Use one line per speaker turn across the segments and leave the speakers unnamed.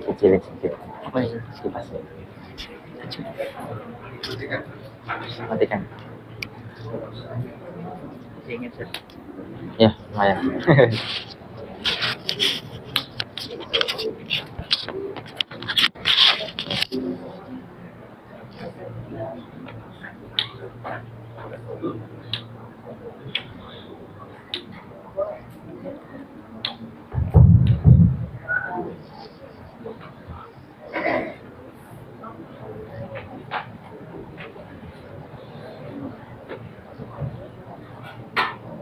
Kecilin sedikit. Apa ini? Kipas. Matikan.
Ingin sih.
Ya, lumayan.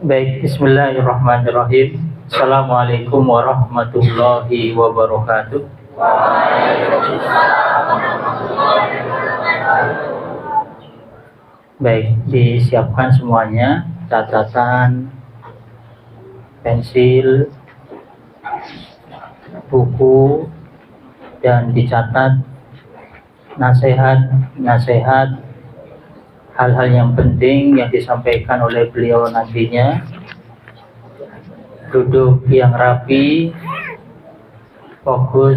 Baik, bismillahirrahmanirrahim. Assalamualaikum warahmatullahi wabarakatuh. Baik, disiapkan semuanya, catatan, pensil, buku, dan dicatat nasihat hal-hal yang penting yang disampaikan oleh beliau nantinya. Duduk yang rapi, fokus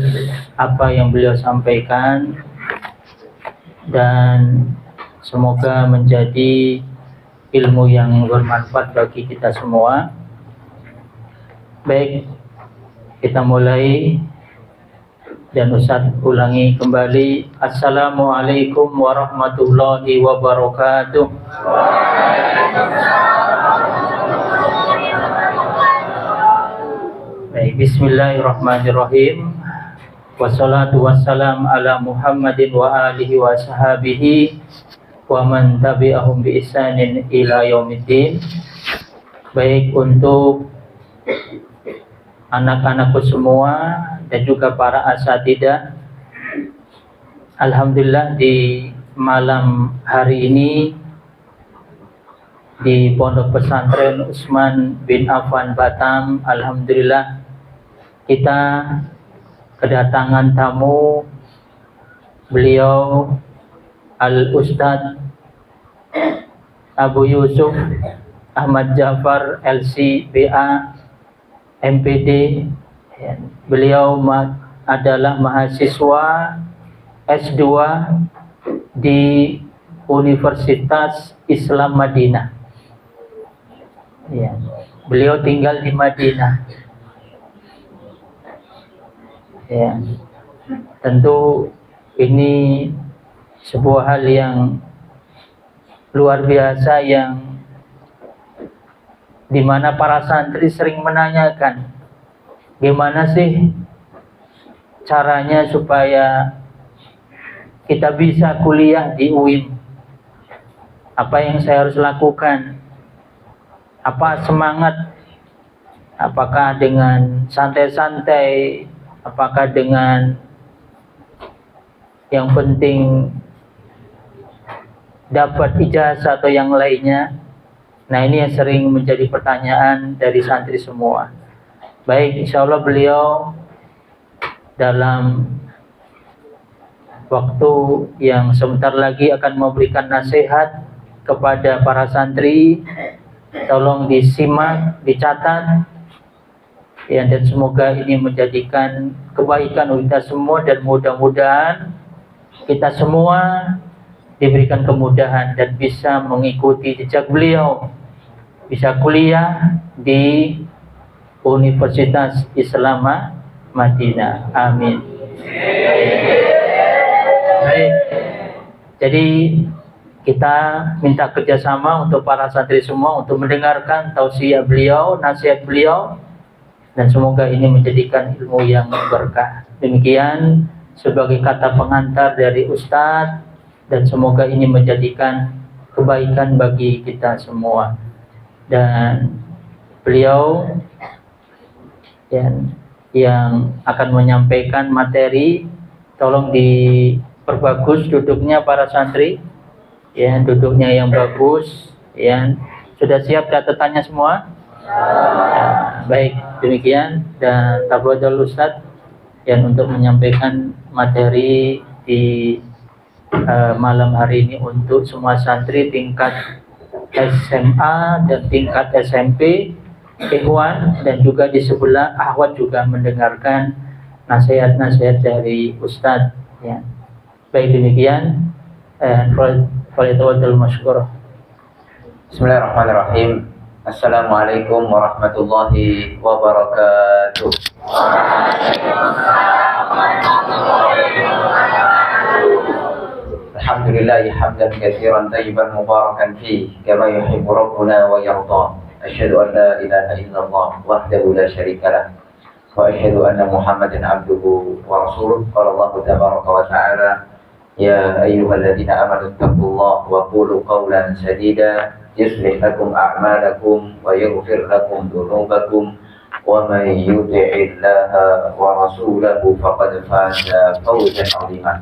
apa yang beliau sampaikan, dan semoga menjadi ilmu yang bermanfaat bagi kita semua. Baik, kita mulai. Dan Ustaz ulangi kembali. Assalamualaikum warahmatullahi wabarakatuh. Baik, bismillahirrahmanirrahim. Wassalatu wassalam ala Muhammadin wa alihi wa sahabihi wa man tabi'ahum bi ihsanin ila yaumiddin. Baik, untuk anak-anakku semua dan juga para asatidzah, alhamdulillah di malam hari ini di Pondok Pesantren Utsman bin Affan Batam, alhamdulillah kita kedatangan tamu beliau Al-Ustadz Abu Yusuf Ahmad Ja'far LC-BA MPD. Beliau adalah mahasiswa S2 di Universitas Islam Madinah. Ya, beliau tinggal di Madinah. Ya, tentu ini sebuah hal yang luar biasa yang dimana para santri sering menanyakan, gimana sih caranya supaya kita bisa kuliah di UIN? Apa yang saya harus lakukan? Apa semangat? Apakah dengan santai-santai? Apakah dengan yang penting dapat ijazah atau yang lainnya? Nah, ini yang sering menjadi pertanyaan dari santri semua. Baik, insya Allah beliau dalam waktu yang sebentar lagi akan memberikan nasihat kepada para santri. Tolong disimak, dicatat, ya, dan semoga ini menjadikan kebaikan untuk kita semua, dan mudah-mudahan kita semua diberikan kemudahan dan bisa mengikuti jejak beliau, bisa kuliah di Universitas Islam Madinah. Amin. Baik. Jadi kita minta kerjasama untuk para santri semua untuk mendengarkan tausiah beliau, nasihat beliau, dan semoga ini menjadikan ilmu yang berkah. Demikian sebagai kata pengantar dari Ustadz, dan semoga ini menjadikan kebaikan bagi kita semua. Dan beliau yang akan menyampaikan materi, tolong diperbagus duduknya para santri, ya, duduknya yang bagus, ya. Sudah siap catatannya semua? Ya, baik, demikian, dan tafadhol Ustadz yang untuk menyampaikan materi di malam hari ini untuk semua santri tingkat SMA dan tingkat SMP, ikhwan dan juga di sebelah akhwat juga mendengarkan nasihat-nasihat dari Ustadz ya. Baik demikian, falyatawakkal masykur.
Bismillahirrahmanirrahim. Assalamualaikum warahmatullahi wabarakatuh. Alhamdulillah hamdan katsiran tayyiban mubarakan fihi kama yuhibbu rabbuna wa yarda. Asyhadu an la ilaha illallah wahdahu la syarika lah wa asyhadu anna Muhammadan abduhu wa rasuluh. Qala Allah tabaraka wa ta'ala ya ayyuhalladzina amanu taqullaha wa qulu qawlan sadida yuslih lakum a'malakum wa yaghfir lakum dhunubakum wa may yuti'illaha wa rasulahu faqad faza fawzan 'azima.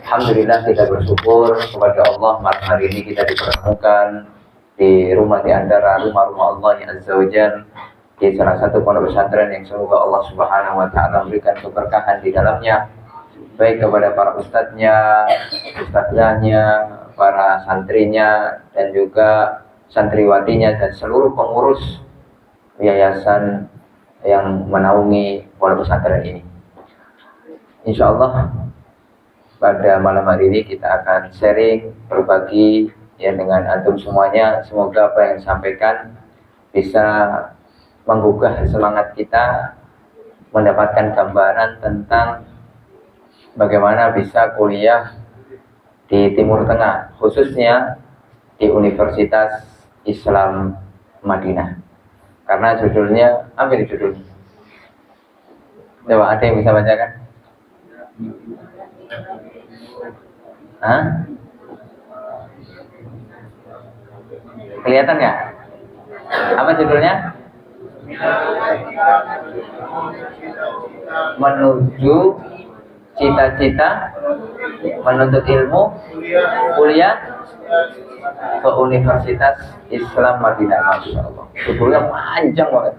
Alhamdulillah kita bersyukur kepada Allah malam hari ini kita dipertemukan di rumah di antara rumah-rumah Allah yang Azza wa Jalla, di salah satu pondok pesantren yang semoga Allah Subhanahu wa taala memberikan keberkahan di dalamnya, baik kepada para ustadznya, ustadzahnya, para santrinya, dan juga santriwatinya dan seluruh pengurus yayasan yang menaungi pondok pesantren ini. Insya Allah pada malam hari ini kita akan sharing, berbagi ya dengan antum semuanya. Semoga apa yang disampaikan bisa menggugah semangat kita, mendapatkan gambaran tentang bagaimana bisa kuliah di Timur Tengah, khususnya di Universitas Islam Madinah. Karena judulnya, apa ini judulnya? Coba ada yang bisa bacakan? Hah? Kelihatan nggak? Apa judulnya? Menuju cita-cita menuntut ilmu kuliah ke Universitas Islam Madinah. Masya Allah, judulnya panjang banget.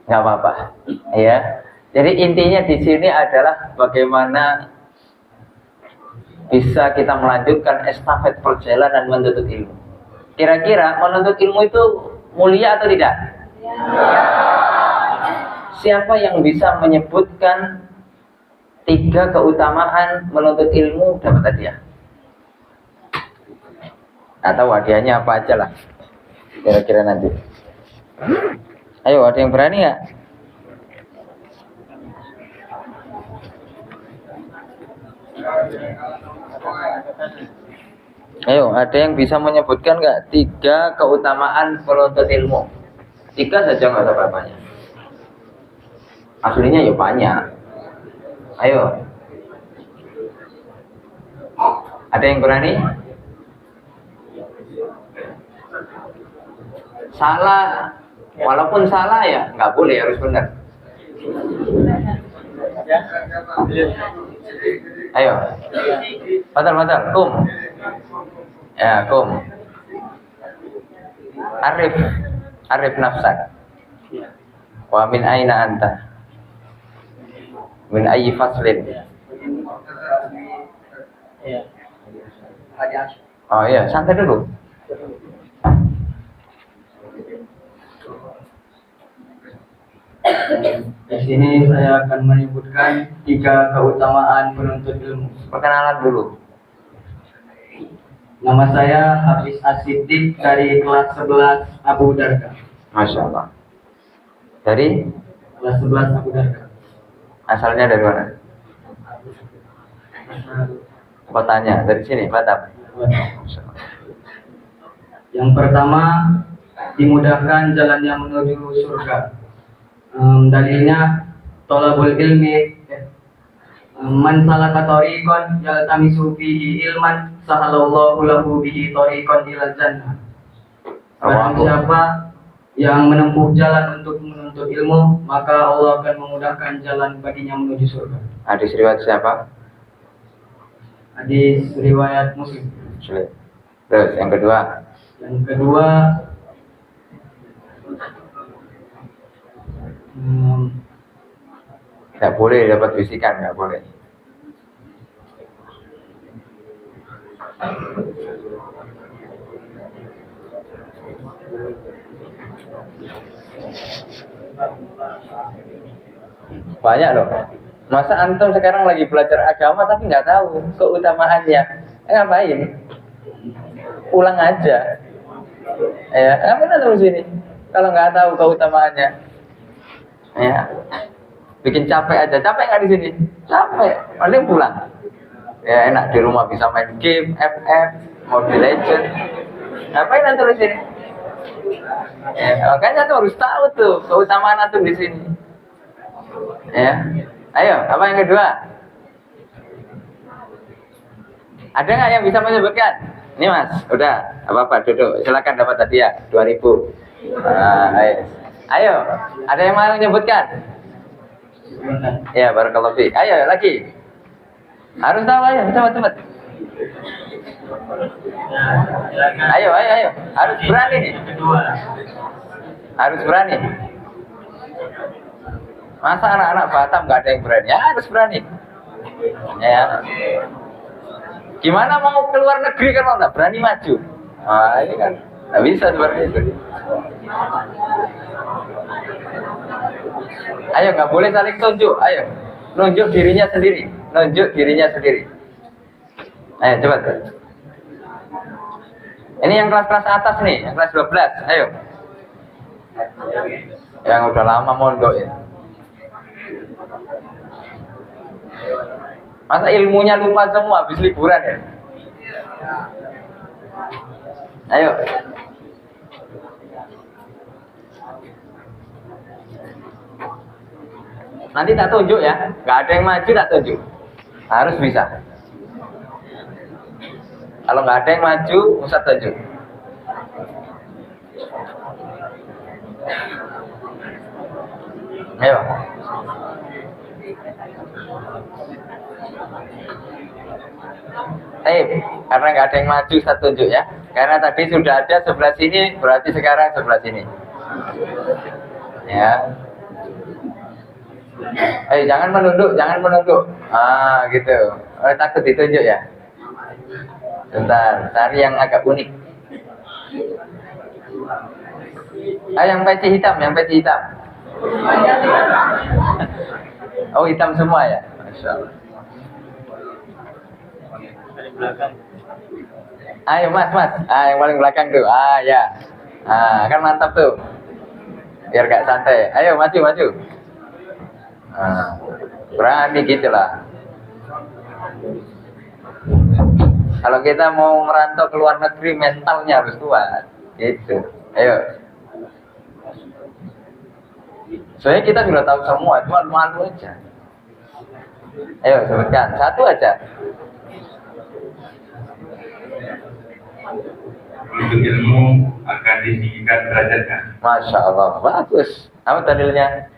Nggak apa-apa ya. Jadi intinya di sini adalah bagaimana bisa kita melanjutkan estafet perjalanan menuntut ilmu. Kira-kira menuntut ilmu itu mulia atau tidak? Siapa yang bisa menyebutkan 3 keutamaan menuntut ilmu dapat hadiah? Atau hadiahnya apa aja lah kira-kira nanti. Ayo, ada yang berani nggak? Ayo, ada yang bisa menyebutkan nggak 3 keutamaan penuntut ilmu? 3 saja, nggak ada apa-apanya. Aslinya ya banyak. Ayo, ada yang berani? Salah, walaupun salah ya nggak boleh, harus benar. Ayo, batal, kum. Ya, kum. Arif nafsak. Wa min aina anta? Min ayyi faslin? Oh iya, santai dulu.
Di sini saya akan menyebutkan 3 keutamaan penuntut ilmu.
Perkenalan dulu.
Nama saya Hafiz As-Siddiq dari kelas 11 Abu Darda.
Masya Allah. Dari
Kelas 11 Abu Darda.
asalnya dari mana? Kotanya dari sini, Batam. Masya Allah.
Yang pertama, dimudahkan jalan yang menuju surga. Dalilnya tolabul ilmi, man salaka tariqan yaltamisu fihi ilman sahalallahu lahu bihi tariqan ilal jannah. Barang siapa yang menempuh jalan untuk menuntut ilmu, maka Allah akan memudahkan jalan baginya menuju surga.
Hadis riwayat siapa?
Hadis riwayat Muslim.
Terus yang kedua, nggak boleh dapat bisikan, nggak boleh. Banyak loh. Masa antum sekarang lagi belajar agama tapi nggak tahu keutamaannya? Ngapain? Pulang aja. Ya, ngapain antum di sini? Kalau nggak tahu keutamaannya, ya, bikin capek aja. Capek nggak di sini? Capek. Paling pulang. Ya enak di rumah bisa main game, FF, Mobile Legends. Ngapain antum di sini? Ya, makanya tuh harus tahu tuh keutamaan antum di sini. Ya, ayo, apa yang kedua? Ada nggak yang bisa menyebutkan? Ini mas, udah, apa-apa, duduk. Silakan dapat hadiah 2.000. Ayo, ada yang mau menyebutkan? Ya, barakallahu fiik. Ayo, lagi. Harus tahu, ayo, cepat. Ayo. Harus berani nih. Harus berani. Masa anak-anak Batam nggak ada yang berani? Ya, harus berani. Ya. Gimana mau keluar negeri kalau nggak berani maju? Nah, ini kan nggak bisa seperti itu. Ayo, nggak boleh saling tunjuk. Ayo, nunjuk dirinya sendiri. Ayo, cepat. Ini yang kelas-kelas atas nih, yang kelas 12. Ayo. Yang udah lama mondok ya. Masa ilmunya lupa semua habis liburan ya? Ayo. Nanti tak tunjuk ya. Gak ada yang maju tak tunjuk. Harus bisa. Kalau nggak ada yang maju, Ustaz tunjuk. Ayo. Karena nggak ada yang maju, Ustaz tunjuk ya. Karena tadi sudah ada sebelah sini, berarti sekarang sebelah sini. Ya. Jangan menunduk. Gitu. Takut ditunjuk ya. Bentar, cari yang agak unik. Yang peci hitam. Oh, hitam semua ya? Masya Allah. Ayo mas. Yang paling belakang tuh. Ya. Kan mantap tuh. Biar gak santai. Ayo maju. Berani gitu lah. Kalau kita mau merantau ke luar negeri, mentalnya harus kuat. Gitu. Ayo. Soalnya kita sudah tahu semua, cuma malu aja. Ayo sebutkan, satu aja.
Untuk ilmu akan ditinggikan derajatnya.
Masya Allah, bagus. Apa dalilnya?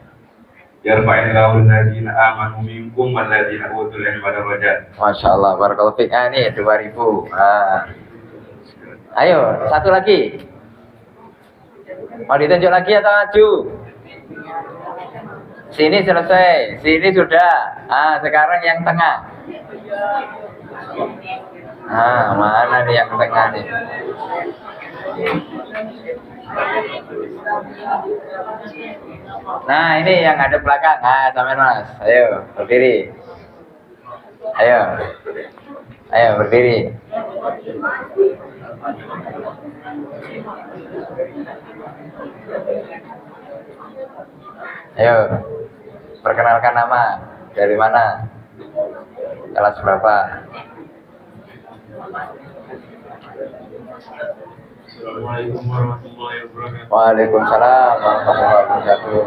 Yarfa'illahu alladzina amanu minkum walladzina utul ilma darajat.
Masya Allah, barakallahu fiik. Ini 2.000. Ayo, satu lagi. Mau ditunjuk lagi atau maju? Sini selesai, sini sudah. Sekarang yang tengah. Mana nih yang tengah nih? Nah, ini yang ada belakang. Sampai mas. Ayo, berdiri. Ayo, berdiri. Ayo, perkenalkan nama. Dari mana? Kelas berapa?
Assalamualaikum warahmatullahi wabarakatuh.
Waalaikumsalam warahmatullahi wabarakatuh.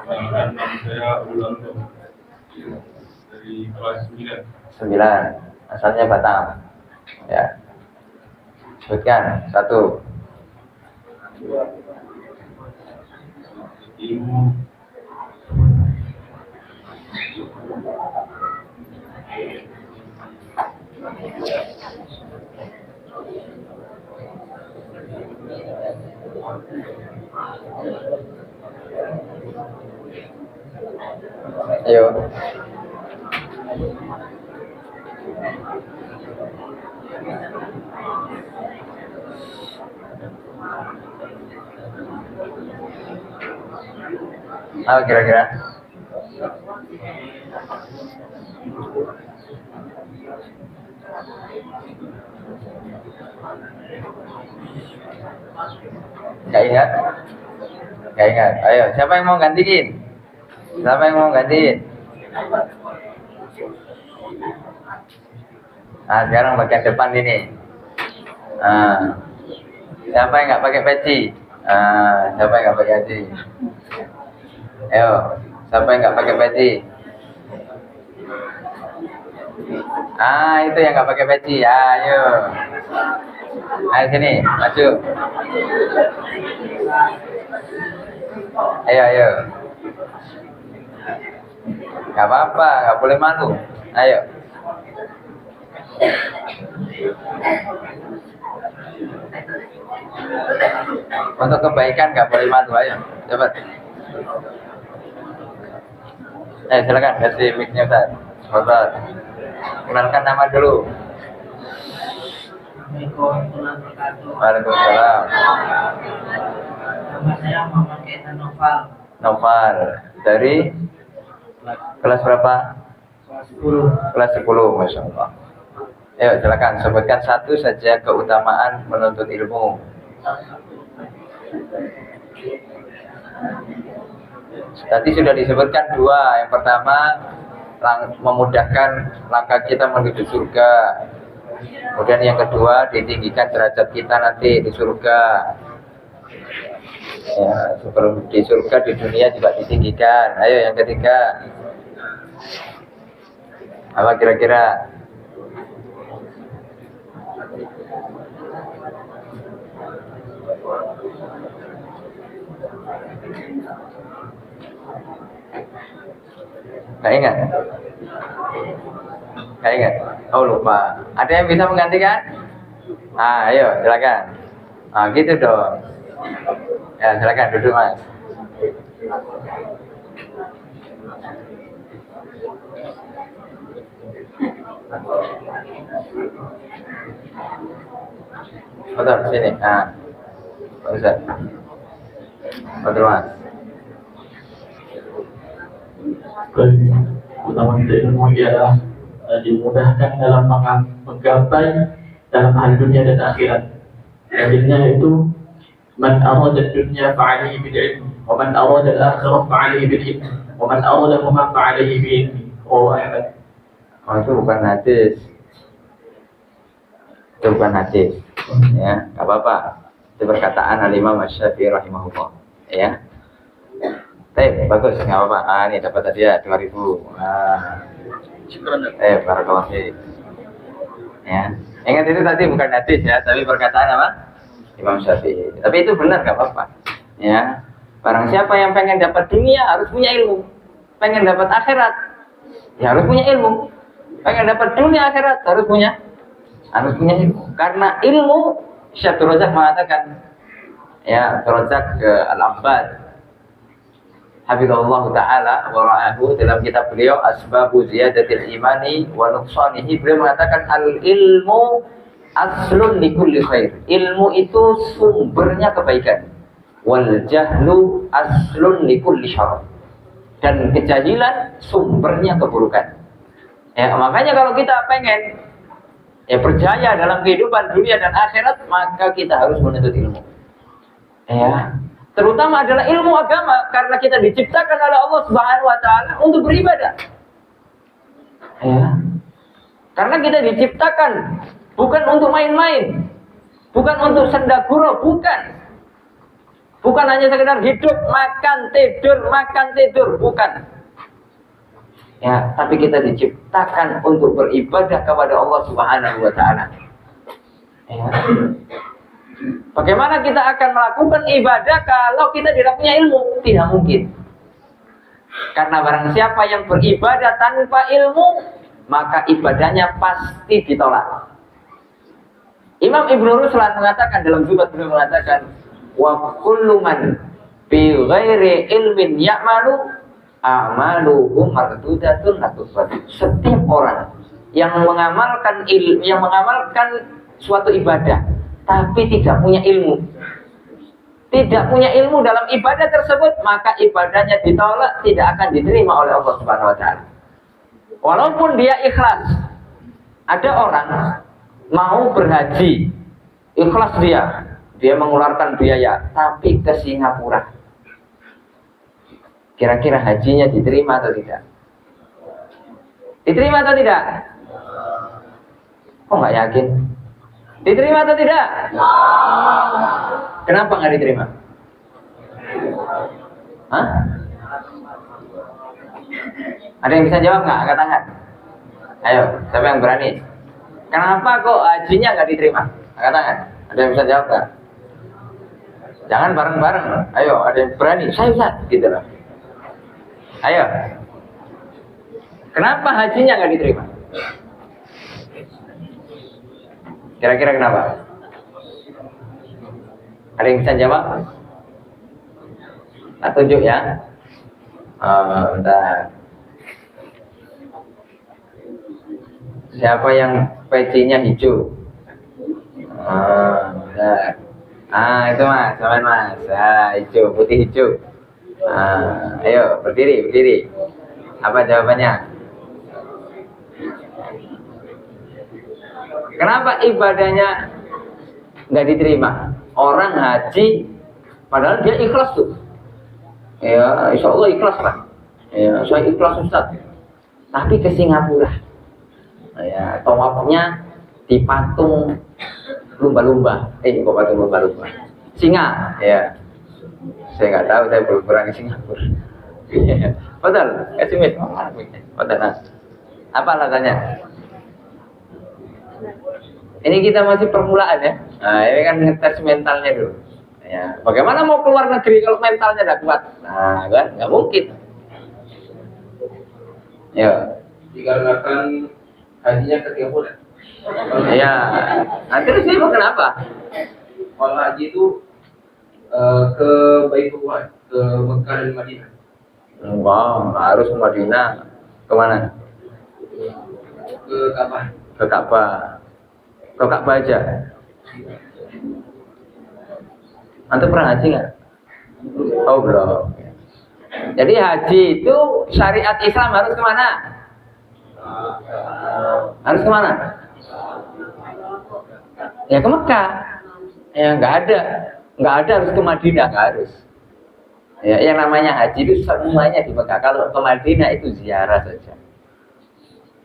Nama saya Ulanto dari kelas 9.
9. Asalnya Batam. Ya. Sebutkan. 1.
Ilmu
Ayo. Apa kira-kira? Gak ingat? Gak ingat. Ayo, siapa yang mau gantiin? Siapa yang mau gantiin? Nah, sekarang bagian depan ini. Siapa yang nggak pakai peci? Siapa yang nggak pakai peci? Ayo, siapa yang nggak pakai peci? Itu yang nggak pakai peci. Ayo, ayo sini, maju. Ayo. Nggak apa-apa, nggak boleh malu. Ayo. Untuk kebaikan nggak boleh malu, ayo, cepat. Silakan kasih mic-nya, Ustaz. Ustaz. Kenalkan nama dulu. Waalaikumsalam.
Nama saya Muhammad Kaitan Noval.
Noval. Dari kelas berapa?
Kelas 10.
Kelas 10, Masya Allah. Ayo silakan sebutkan satu saja keutamaan menuntut ilmu. Tadi sudah disebutkan dua. Yang pertama, memudahkan langkah kita menuju surga. Kemudian yang kedua, ditinggikan derajat kita nanti di surga. Ya, sebelum di surga, di dunia juga ditinggikan. Ayo yang ketiga, apa kira-kira? Nggak ingat? Nggak ingat? Oh lupa. Ada yang bisa menggantikan? Ayo silakan. Gitu dong. Ya silakan duduk Mas. Betul sini. Ustaz. Betul Mas.
Utama ilmu ialah dimudahkan dalam menggapai dalam hal dunia dan akhirat. Dalilnya itu man arada dunya fa'alihi bil ilmi wa man arada al-akhirah fa'alihi bil ilmi wa man arada huma fa'alihi bil ilmi. Ahmad.
Itu bukan hadis. Itu bukan hadis. Ya, enggak apa-apa. Itu perkataan Al-Imam Asy-Syafi'i rahimahullah. Ya. Bagus, nggak apa-apa. Ini dapat hadiah 2.000. Barakallahu fiik. Ya. Ingat itu tadi bukan hadis ya, tapi perkataan apa? Imam Syafi'i. Tapi itu benar, nggak apa-apa. Ya. Barang siapa yang pengen dapat dunia harus punya ilmu. Pengen dapat akhirat, ya harus punya ilmu. Pengen dapat dunia akhirat harus punya ilmu. Karena ilmu, Syekh Abdul Razak mengatakan, ya, Abdul Razak Al-Abbad Hafizahullah Ta'ala wa ra'ahu, dalam kitab beliau Asbabu Ziyadatil Imani wa Nuqsanihi, beliau mengatakan al-ilmu aslun likulli khair. Ilmu itu sumbernya kebaikan. Wal jahlu aslun likulli syarr. Dan kejahilan sumbernya keburukan. Ya, makanya kalau kita pengen berjaya dalam kehidupan dunia dan akhirat, maka kita harus menuntut ilmu. Ya. Terutama adalah ilmu agama, karena kita diciptakan oleh Allah Subhanahu wa taala untuk beribadah. Ya. Karena kita diciptakan bukan untuk main-main, bukan untuk sendaguro, bukan. Bukan hanya sekedar hidup, makan tidur, bukan. Ya, tapi kita diciptakan untuk beribadah kepada Allah Subhanahu wa taala. Ya. Bagaimana kita akan melakukan ibadah kalau kita tidak punya ilmu? Tidak mungkin. Karena barang siapa yang beribadah tanpa ilmu, maka ibadahnya pasti ditolak. Imam Ibnu Ruslan mengatakan dalam Zubat, beliau mengatakan, wa kullu man bi ghairi ilmin ya'malu a'maluhum mardudatun latufat. Setiap orang yang mengamalkan suatu ibadah tapi tidak punya ilmu, tidak punya ilmu dalam ibadah tersebut, maka ibadahnya ditolak, tidak akan diterima oleh Allah Subhanahu wa taala. Walaupun dia ikhlas. Ada orang mau berhaji, ikhlas dia mengeluarkan biaya, tapi ke Singapura. Kira-kira hajinya diterima atau tidak? Diterima atau tidak? Kok nggak yakin? Diterima atau tidak? Kenapa nggak diterima? Hah? Ada yang bisa jawab nggak? Angkat tangan. Ayo, siapa yang berani? Kenapa kok hajinya nggak diterima? Angkat tangan. Ada yang bisa jawab nggak? Jangan bareng-bareng. Ayo, ada yang berani? Saya bisa, gitu loh. Ayo. Kenapa hajinya nggak diterima? Kira-kira kenapa? Ada yang bisa jawab? Tak tunjuk ya. Bentar. Siapa yang pecinya hijau? Bentar. Itu mas, sama mas. Hijau, putih hijau. Ayo, berdiri. Apa jawabannya? Kenapa ibadahnya nggak diterima? Orang haji, padahal dia ikhlas tuh. Ya, insya Allah ikhlas lah. Ya, saya ikhlas Ustaz. Tapi ke Singapura. Ya, tawafnya di patung lumba-lumba. Kok patung lumba-lumba? Singa. Ya. Saya nggak tahu, saya belum pernah ke Singapura. Betul, Esimit. Betul. Apa alasannya? Ini kita masih permulaan ya. Nah, ini kan ngetes mentalnya dulu. Ya, bagaimana mau keluar negeri kalau mentalnya tidak kuat? Nah, kan nggak mungkin. Ya.
Dikarenakan hajinya ke Singapura.
Ya. Nah, terus ini kenapa?
Kalau haji itu ke Baitullah, ke Mekah dan Madinah.
Wow, harus ke Madinah. Kemana?
Ke Ka'bah.
Ke Ka'bah. Ke Ka'bah aja. Antum pernah haji nggak? Oh belum. Jadi haji itu syariat Islam harus kemana? Harus kemana? Ya ke Mekah. Ya nggak ada harus ke Madinah, nggak harus. Ya, yang namanya haji itu semuanya di Mekah. Kalau ke Madinah itu ziarah saja.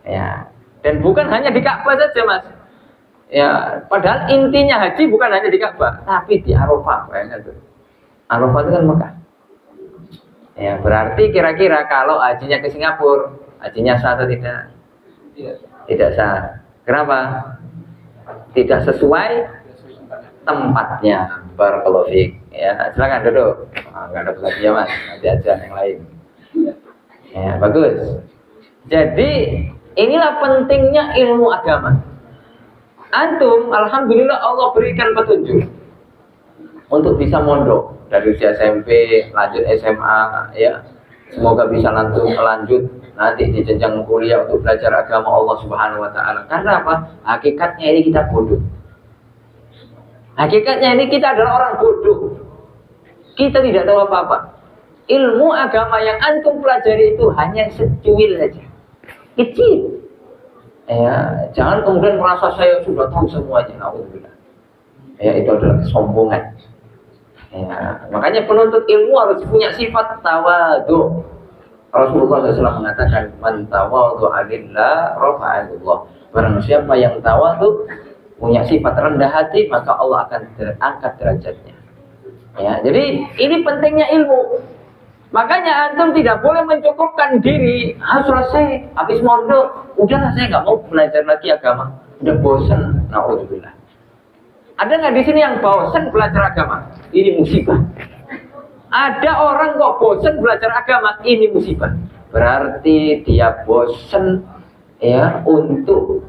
Ya, dan bukan hanya di Ka'bah saja mas. Ya, padahal intinya haji bukan hanya di Ka'bah, tapi di Arafah. Arafah itu kan Mekah. Ya, berarti kira-kira kalau hajinya ke Singapura, hajinya sah atau tidak? Tidak sah. Kenapa? Tidak sesuai tempatnya. Barakallahu fiik. Ya, silakan duduk. Enggak ada pesan mas, nanti aja yang lain. Ya, bagus. Jadi inilah pentingnya ilmu agama. Antum, alhamdulillah Allah berikan petunjuk untuk bisa mondok dari usia SMP, lanjut SMA, ya. Semoga bisa lanjut nanti di jenjang kuliah untuk belajar agama Allah Subhanahu wa taala. Karena apa? Hakikatnya ini kita bodoh. Hakikatnya ini kita adalah orang bodoh. Kita tidak tahu apa-apa. Ilmu agama yang antum pelajari itu hanya secuil saja. Kecil. Ya, jangan kemudian merasa saya sudah tahu semuanya. Alhamdulillah. Ya, itu adalah kesombongan. Ya, makanya penuntut ilmu harus punya sifat tawadhu. Rasulullah SAW mengatakan, "Man tawadhu'a lillah rafa'ahullah." Barang siapa yang tawadhu, punya sifat rendah hati, maka Allah akan angkat derajatnya. Ya, jadi ini pentingnya ilmu. Makanya antum tidak boleh mencukupkan diri. Selesai, habis mondok, udahlah saya nggak mau belajar lagi agama. Udah bosan. Nauzubillah. Ada nggak di sini yang bosan belajar agama? Ini musibah. Ada orang kok bosan belajar agama, ini musibah. Berarti dia bosan ya untuk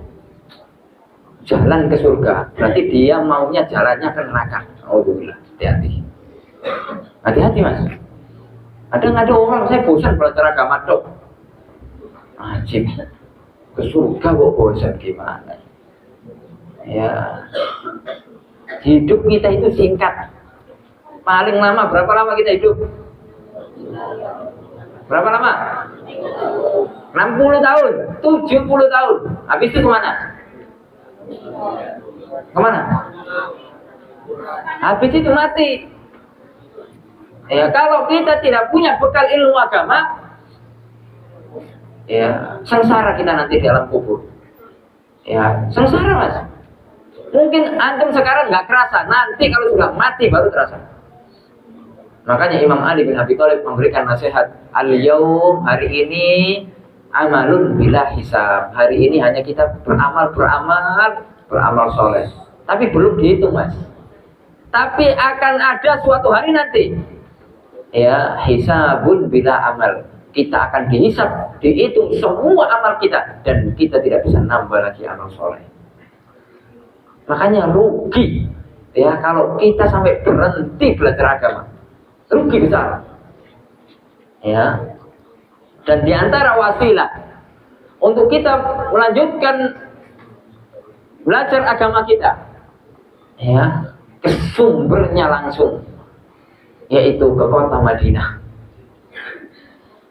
jalan ke surga. Berarti dia maunya jalannya ke neraka. Nauzubillah. Hati-hati. Hati-hati mas. Ada nggak ada orang saya bosan belajar agama dok? Ajib. Ke surga kok bosan gimana? Ya. Hidup kita itu singkat. Paling lama berapa lama kita hidup? Berapa lama? 60 tahun, 70 tahun. Habis itu kemana? Kemana? Habis itu mati. Ya, kalau kita tidak punya bekal ilmu agama, ya sengsara kita nanti di alam kubur. Ya, sengsara mas. Mungkin antum sekarang nggak kerasa, nanti kalau sudah mati baru terasa. Makanya Imam Ali bin Abi Thalib memberikan nasihat, al-yaum, hari ini amalun bila hisab. Hari ini hanya kita beramal soleh. Tapi belum dihitung mas. Tapi akan ada suatu hari nanti, ya hisabun bila amal. Kita akan dihisab, dihitung semua amal kita, dan kita tidak bisa nambah lagi amal soleh. Makanya rugi, ya kalau kita sampai berhenti belajar agama, rugi besar. Ya, dan diantara wasilah untuk kita melanjutkan belajar agama kita, ya, ke sumbernya langsung, yaitu ke kota Madinah.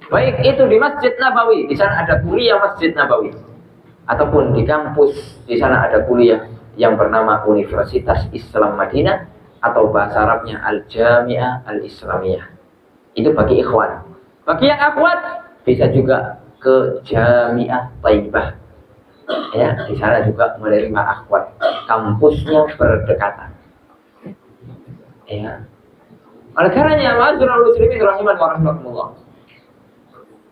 Baik itu di Masjid Nabawi, di sana ada kuliah Masjid Nabawi, ataupun di kampus, di sana ada kuliah yang bernama Universitas Islam Madinah, atau bahasa Arabnya Al-Jami'ah Al-Islamiyah. Itu bagi ikhwan. Bagi yang akhwat bisa juga ke Jami'ah Thaibah. Ya, di sana juga menerima akhwat. Kampusnya berdekatan. Ya. Oleh karenanya, ma'asyiral muslimin rahiman wa rahimakumullah,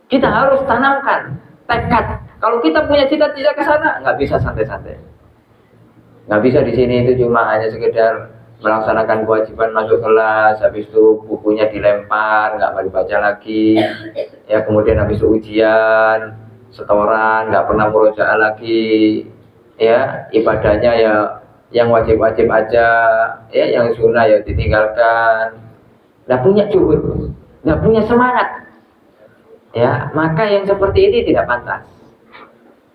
kita harus tanamkan tekad. Kalau kita punya cita-cita ke sana, nggak bisa santai-santai. Nggak bisa di sini itu cuma hanya sekedar melaksanakan kewajiban masuk kelas, habis itu bukunya dilempar, nggak mau dibaca lagi. Ya, kemudian habis itu ujian, setoran, nggak pernah murojaah lagi. Ya, ibadahnya ya yang wajib-wajib aja, ya yang sunnah ya ditinggalkan. Nggak punya juhud, nggak punya semangat. Ya, maka yang seperti ini tidak pantas.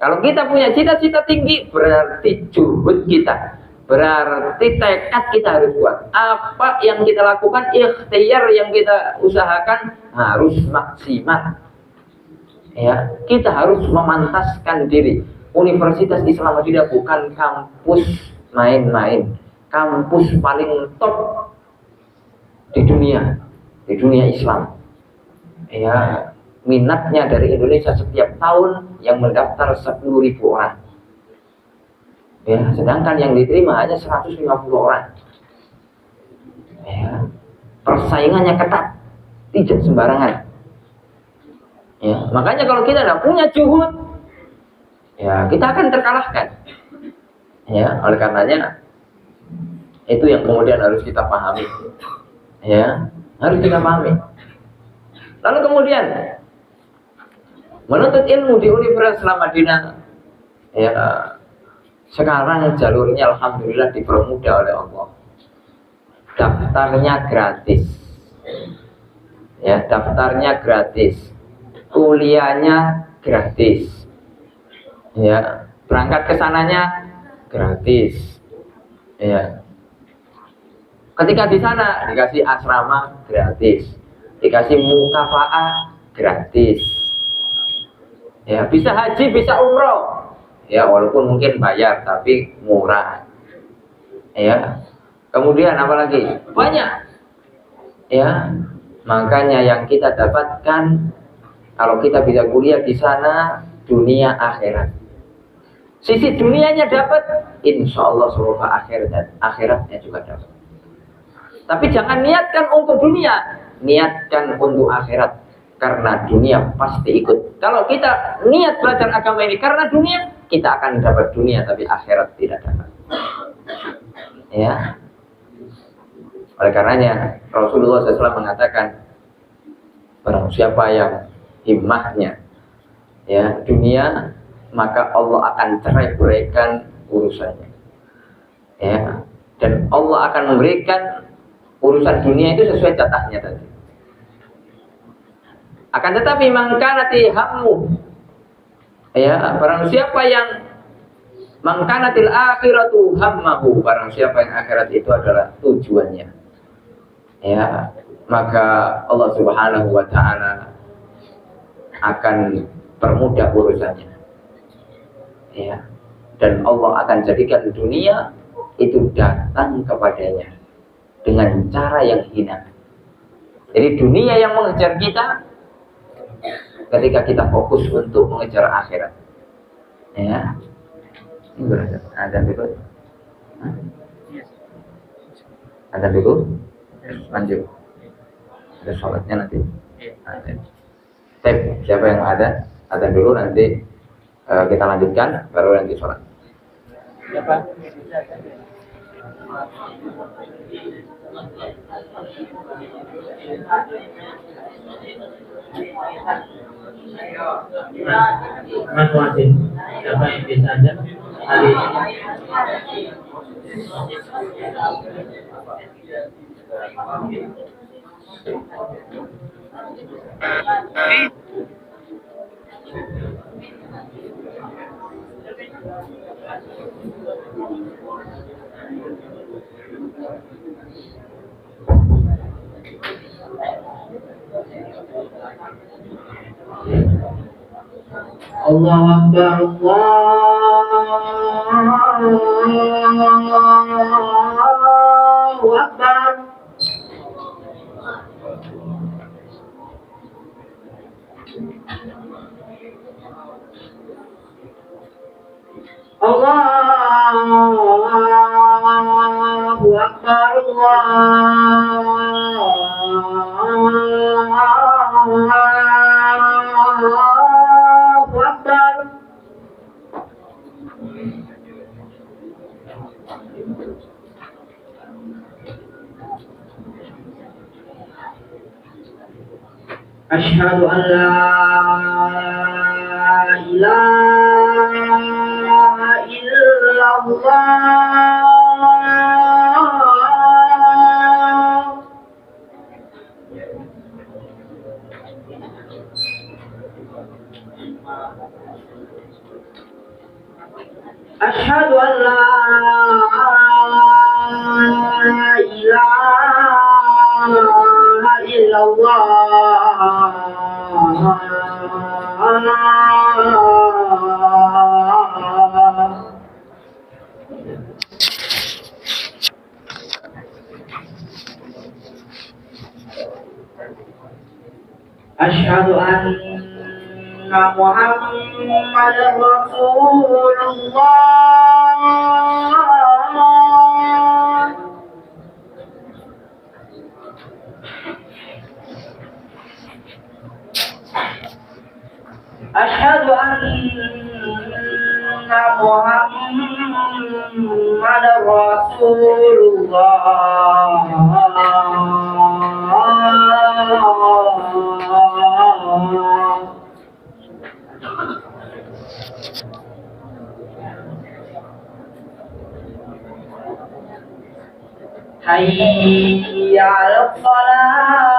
Kalau kita punya cita-cita tinggi, berarti juhud kita, berarti tekad kita harus kuat. Apa yang kita lakukan, ikhtiar yang kita usahakan harus maksimal. Ya, kita harus memantaskan diri. Universitas Islam Madinah bukan kampus main-main, kampus paling top di dunia Islam. Ya, minatnya dari Indonesia setiap tahun yang mendaftar 10.000 orang. Ya, sedangkan yang diterima hanya 150 orang. Ya, persaingannya ketat, tidak sembarangan. Ya, makanya kalau kita tidak punya juhud, ya kita akan terkalahkan. Ya, oleh karenanya itu yang kemudian harus kita pahami. Ya, harus kita pahami. Lalu kemudian menuntut ilmu di Universitas Islam Madinah, ya, sekarang jalurnya alhamdulillah dipermudah oleh Allah. Daftarnya gratis. Ya, daftarnya gratis. Kuliahnya gratis. Ya, berangkat ke sananya gratis. Ya. Ketika di sana dikasih asrama gratis. Dikasih mukafaah gratis. Ya, bisa haji, bisa umroh. Ya, walaupun mungkin bayar tapi murah. Ya. Kemudian apa lagi? Banyak. Ya. Makanya yang kita dapatkan kalau kita bisa kuliah di sana, dunia akhirat. Sisi dunianya dapat, insya Allah seluruh akhiratnya juga dapat. Tapi jangan niatkan untuk dunia, niatkan untuk akhirat. Karena dunia pasti ikut. Kalau kita niat belajar agama ini karena dunia, kita akan dapat dunia tapi akhirat tidak dapat. Ya. Oleh karenanya Rasulullah SAW mengatakan, barang siapa yang himmahnya ya dunia, maka Allah akan cerai-beraikan urusannya. Ya. Dan Allah akan memberikan urusan dunia itu sesuai jatahnya tadi. Akan tetapi mangkanati hammu, ya, barang siapa yang mangkanatil akhiratu hammahu, barang siapa yang akhirat itu adalah tujuannya, ya, maka Allah Subhanahu wa taala akan permudah urusannya. Ya. Dan Allah akan jadikan dunia itu datang kepadanya dengan cara yang hina. Jadi dunia yang mengejar kita ketika kita fokus untuk mengejar akhirat. Ya. Ini berada. Ada dulu. Ada dulu. Lanjut. Ada sholatnya nanti. Siapa yang ada? Ada dulu nanti kita lanjutkan baru nanti sholat.
Mas Wasin, siapa yang bisa aja hari ini?
Allahu Akbar, Allahu Akbar. Allahu Akbar, Allahu Akbar. Asyhadu an la ilaha illallah. Asyhadu an la ilaha illallah. Asyhadu anna Muhammadar Rasulullah. Asyhadu anna Muhammadar Rasulullah. Hayya 'alal shalah.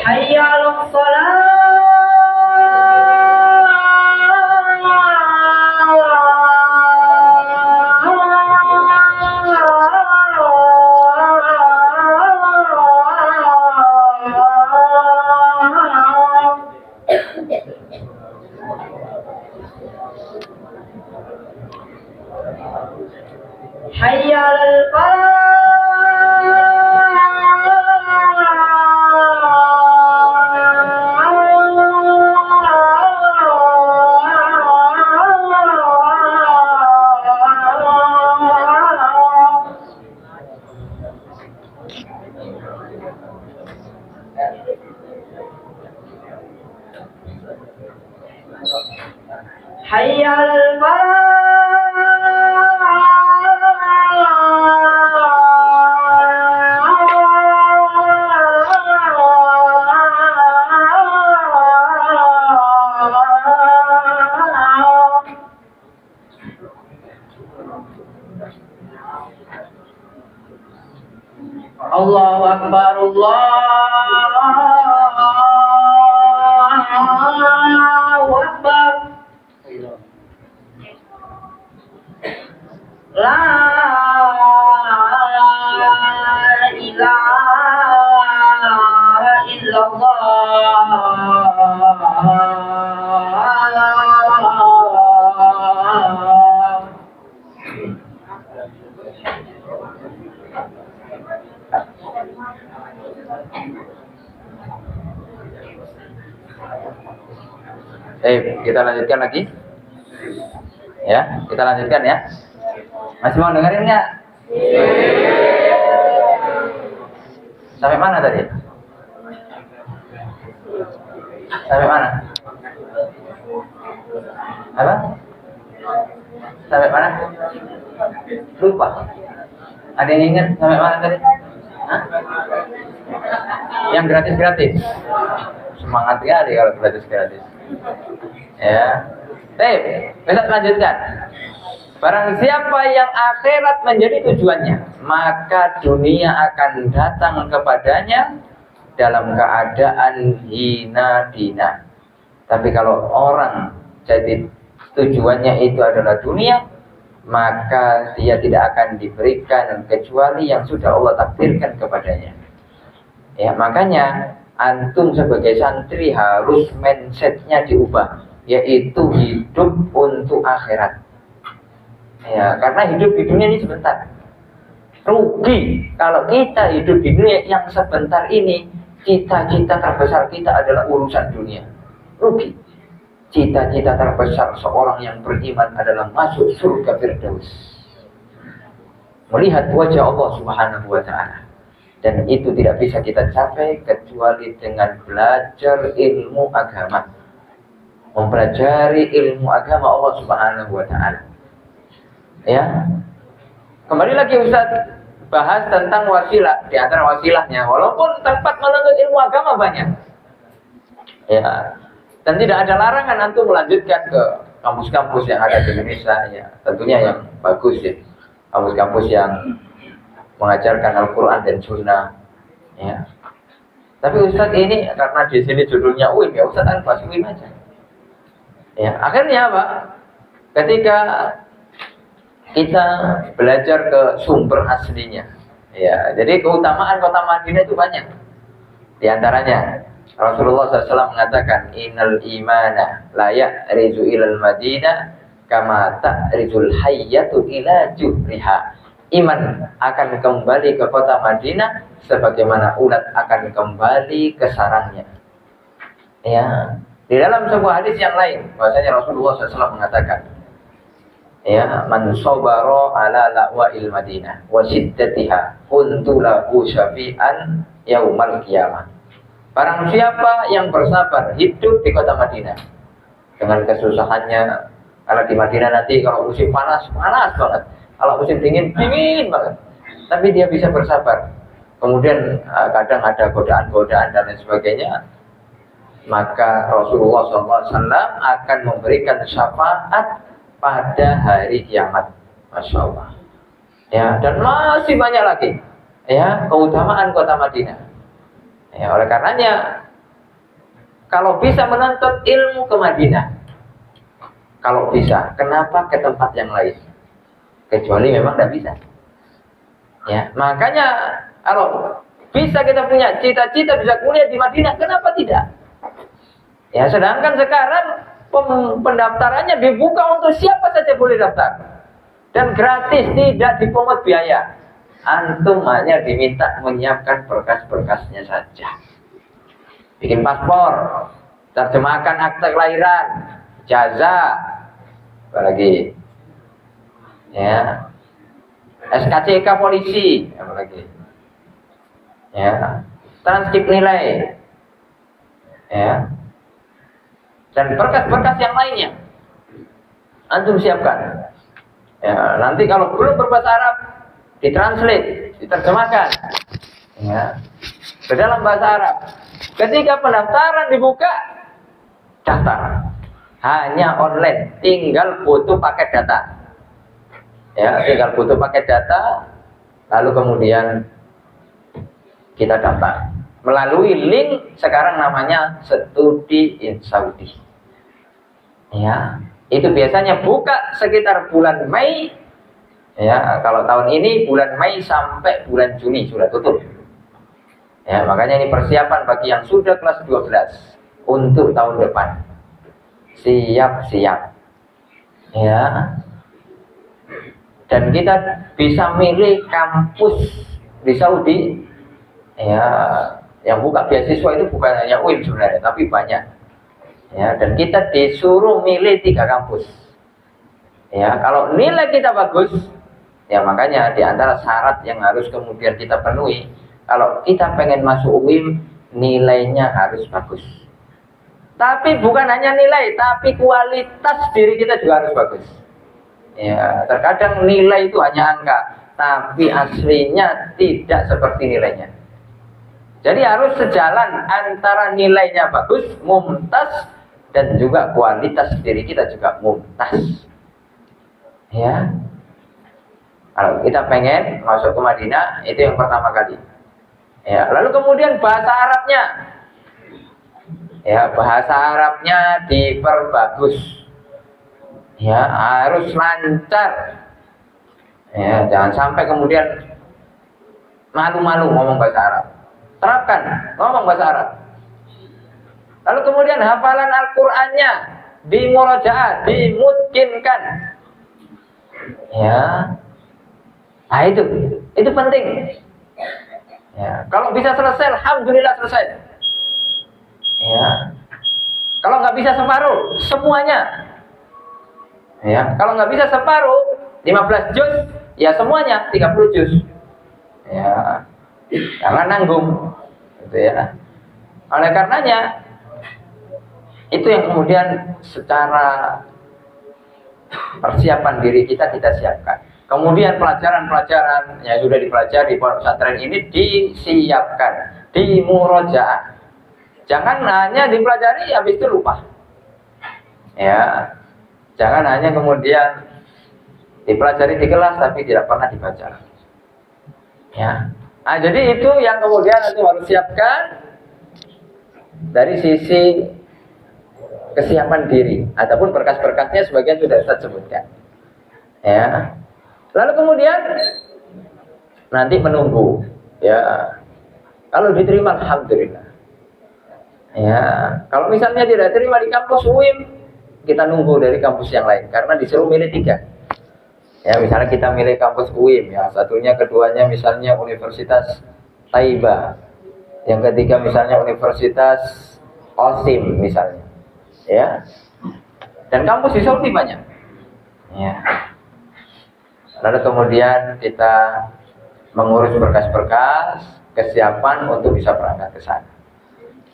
Hayya 'alal Hayya 'alal Hayya 'alal Allahu Akbar, Allahu Allahu Akbar. La ilaha illallah.
Kita lanjutkan lagi. Ya, kita lanjutkan ya. Masih mau dengerin nggak? Sampai mana tadi? Sampai mana? Apa? Sampai mana? Lupa. Ada yang ingat sampai mana tadi? Hah? Yang gratis-gratis. Semangat sekali kalau gratis-gratis. Ya. Baik, bisa lanjutkan. Barang siapa yang akhirat menjadi tujuannya, maka dunia akan datang kepadanya dalam keadaan hina dina. Tapi kalau orang jadi tujuannya itu adalah dunia, maka dia tidak akan diberikan kecuali yang sudah Allah takdirkan kepadanya. Ya, makanya antum sebagai santri harus mindsetnya diubah, yaitu hidup untuk akhirat. Ya, karena hidup di dunia ini sebentar. Rugi kalau kita hidup di dunia yang sebentar ini, cita-cita terbesar kita adalah urusan dunia. Rugi. Cita-cita terbesar seorang yang beriman adalah masuk surga Firdaus, melihat wajah Allah Subhanahu wa ta'ala. Dan itu tidak bisa kita capai kecuali dengan belajar ilmu agama, mempelajari ilmu agama Allah Subhanahu wa ta'ala. Ya, kembali lagi Ustaz bahas tentang wasilah. Di antara wasilahnya, walaupun tempat menuntut ilmu agama banyak, ya, dan tidak ada larangan antum melanjutkan ke kampus-kampus yang ada di Indonesia, ya, tentunya yang bagus ya, kampus-kampus yang mengajarkan Al-Quran dan Sunnah, ya. Tapi Ustaz ini karena di sini judulnya UIN, ya Ustaz bahas UIN aja. Ya, akhirnya apa? Ketika kita belajar ke sumber aslinya, ya, jadi keutamaan kota Madinah itu banyak. Di antaranya Rasulullah SAW mengatakan, innal imana la ya'rizu ilal Madinah kama ta'rizul hayyatu ila juhriha. Iman akan kembali ke kota Madinah sebagaimana ulat akan kembali ke sarangnya. Ya, di dalam sebuah hadis yang lain, bahwasanya Rasulullah SAW mengatakan, ya, man sabara ala la'wa'il Madinah wa siddatiha kuntu lahu syafi'an yaumal qiyamah. Barang siapa yang bersabar hidup di kota Madinah dengan kesusahannya, karena di Madinah nanti kalau musim panas, panas banget, kalau musim dingin, dingin banget, tapi dia bisa bersabar. Kemudian kadang ada godaan-godaan dan lain sebagainya, maka Rasulullah SAW akan memberikan syafaat pada hari kiamat. Masya Allah. Ya, dan masih banyak lagi, ya, keutamaan kota Madinah. Ya, oleh karenanya, kalau bisa menuntut ilmu ke Madinah, kalau bisa, kenapa ke tempat yang lain? Kecuali memang tidak bisa. Ya, makanya kalau bisa kita punya cita-cita bisa kuliah di Madinah, kenapa tidak? Ya, sedangkan sekarang pendaftarannya dibuka untuk siapa saja boleh daftar dan gratis, tidak dipungut biaya. Antum hanya diminta menyiapkan berkas-berkasnya saja, bikin paspor, terjemahkan akte kelahiran, ijazah, apalagi, ya, SKCK polisi, apalagi, ya, transkrip nilai, ya, dan berkas-berkas yang lainnya antum siapkan. Ya, nanti kalau belum berbahasa Arab, ditranslate, diterjemahkan, ya, ke dalam bahasa Arab. Ketika pendaftaran dibuka, daftar hanya online, tinggal foto paket data, ya, tinggal foto paket data, lalu kemudian kita daftar. melalui link sekarang namanya Studi in Saudi. Ya, itu biasanya buka sekitar bulan Mei. Ya, kalau tahun ini bulan Mei sampai bulan Juni sudah tutup. Ya, makanya ini persiapan bagi yang sudah kelas 12 untuk tahun depan. Siap-siap. Ya. Dan kita bisa milih kampus di Saudi. Ya, yang buka beasiswa itu bukan hanya UIM sebenarnya, tapi banyak. Ya, dan kita disuruh milih 3 kampus. Ya, kalau nilai kita bagus, ya makanya di antara syarat yang harus kemudian kita penuhi, kalau kita pengen masuk UIM, nilainya harus bagus. Tapi bukan hanya nilai, tapi kualitas diri kita juga harus bagus. Ya, terkadang nilai itu hanya angka, tapi aslinya tidak seperti nilainya. Jadi harus sejalan antara nilainya bagus, mumtaz, dan juga kualitas diri kita juga mumtaz. Ya, kalau kita pengen masuk ke Madinah, itu yang pertama kali. Ya, lalu kemudian bahasa Arabnya. Ya, bahasa Arabnya diperbagus. Ya, harus lancar. Ya, jangan sampai kemudian malu-malu ngomong bahasa Arab. Terapkan, ngomong bahasa Arab. Lalu kemudian hafalan Al-Qur'annya dimurajaah, dimungkinkan. Ya. Nah, itu penting. Ya, kalau bisa selesai, alhamdulillah selesai. Ya. Kalau nggak bisa separuh, semuanya. Ya, kalau nggak bisa separuh, 15 juz, ya semuanya 30 juz. Ya, jangan nanggung, gitu ya. Oleh karenanya, itu yang kemudian secara persiapan diri kita siapkan. Kemudian pelajaran-pelajaran yang sudah dipelajari di pondok pesantren ini disiapkan, dimurojaah. Jangan hanya dipelajari habis itu lupa. Ya. Jangan hanya kemudian dipelajari di kelas tapi tidak pernah dibaca. Ya. Nah, jadi itu yang kemudian nanti harus siapkan dari sisi kesiapan diri ataupun berkas-berkasnya sebagian sudah saya sebutkan. Ya. Lalu kemudian nanti menunggu. Ya. Kalau diterima alhamdulillah. Ya, kalau misalnya tidak terima di kampus UIM, kita nunggu dari kampus yang lain karena disuruh milih 3. Ya, misalnya kita milih kampus UIM, ya satunya, keduanya misalnya Universitas Taiba, yang ketiga misalnya Universitas Qasim misalnya, ya. Dan kampus di Saudi banyak. Ya. Lalu kemudian kita mengurus berkas-berkas kesiapan untuk bisa berangkat ke sana.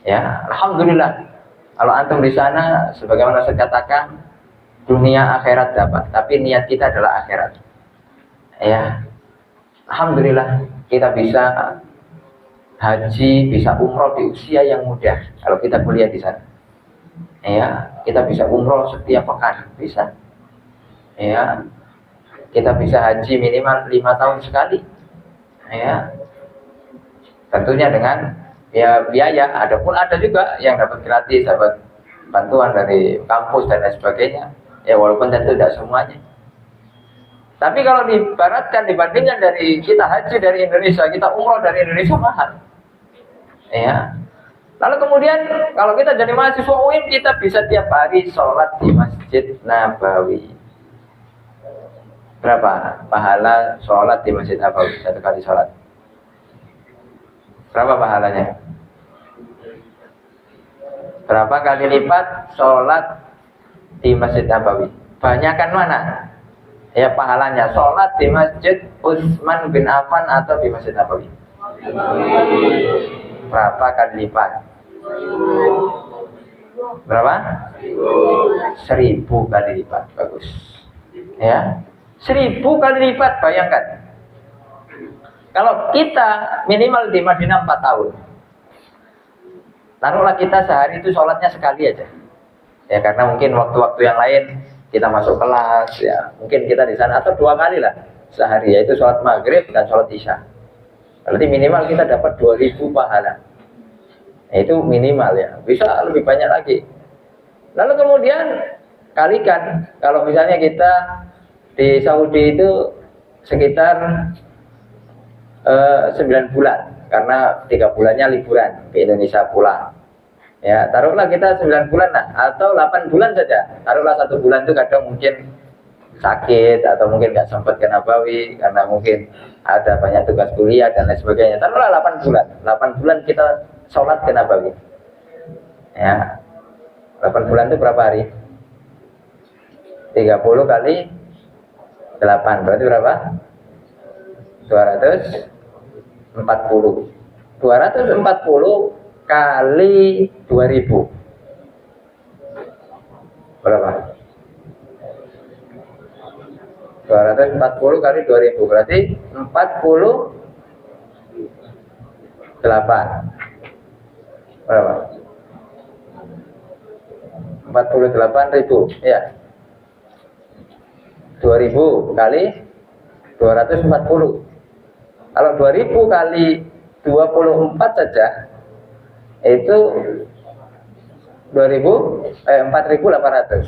Ya, alhamdulillah. Kalau antum di sana, sebagaimana saya katakan, dunia akhirat dapat, tapi niat kita adalah akhirat. Ya, alhamdulillah kita bisa haji, bisa umroh di usia yang muda. Kalau kita kuliah di sana, ya, kita bisa umroh setiap pekan, bisa. Ya, kita bisa haji minimal 5 tahun sekali. Ya, tentunya dengan ya biaya. Adapun ada juga yang dapat gratis, dapat bantuan dari kampus dan lain sebagainya. Ya walaupun tentu tidak semuanya. Tapi kalau dibaratkan dibandingkan dari kita haji dari Indonesia, kita umroh dari Indonesia mahal. Ya. Lalu kemudian kalau kita jadi mahasiswa UIN, kita bisa tiap hari sholat di Masjid Nabawi. Berapa pahala sholat di Masjid Nabawi satu kali sholat? Berapa pahalanya? Berapa kali lipat sholat di Masjid Nabawi? Banyakan mana? Ya pahalanya sholat di Masjid Utsman bin Affan atau di Masjid Nabawi? Berapa kali lipat? Berapa? 1000 kali lipat. Bagus. Ya, 1000 kali lipat, bayangkan. Kalau kita minimal di Madinah 4 tahun, taruhlah kita sehari itu sholatnya sekali aja. Ya karena mungkin waktu-waktu yang lain kita masuk kelas, ya mungkin kita di sana atau 2 kali lah sehari, yaitu sholat maghrib dan sholat isya. Berarti minimal kita dapat 2000 pahala. Itu minimal ya, bisa lebih banyak lagi. Lalu kemudian kalikan, kalau misalnya kita di Saudi itu sekitar 9 bulan, karena 3 bulannya liburan ke Indonesia pulang. Ya, taruhlah kita 9 bulan lah, atau 8 bulan saja. Taruhlah 1 bulan itu kadang mungkin sakit, atau mungkin nggak sempat ke Nabawi, karena mungkin ada banyak tugas kuliah dan lain sebagainya. Taruhlah 8 bulan. 8 bulan kita sholat ke Nabawi. Ya, 8 bulan itu berapa hari? 30 kali 8, berarti berapa? 240. 240 kali 2000 berapa? 240 kali 2000 berarti 48 berapa? 48.000 ya. 2000 kali 240. Kalau 2000 kali 24 saja itu 4.800.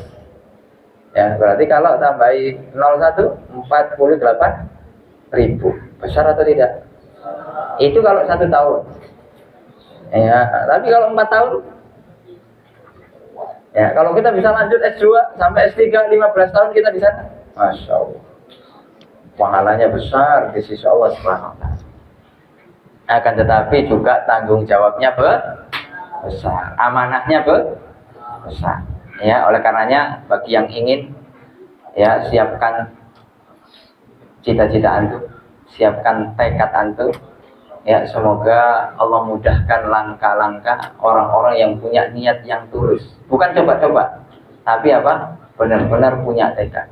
Ya, berarti kalau tambahi 01 48.000. Besar atau tidak? Itu kalau 1 tahun. Ya, tapi kalau 4 tahun, ya, kalau kita bisa lanjut S2 sampai S3 15 tahun kita bisa, Masya Allah, pahalanya besar di sisi Allah Subhanahu wa Ta'ala. Akan tetapi juga tanggung jawabnya besar, amanahnya besar. Ya, oleh karenanya bagi yang ingin, ya, siapkan cita-cita antum, siapkan tekad antum. Ya, semoga Allah mudahkan langkah-langkah orang-orang yang punya niat yang tulus. Bukan coba-coba, tapi apa? Benar-benar punya tekad.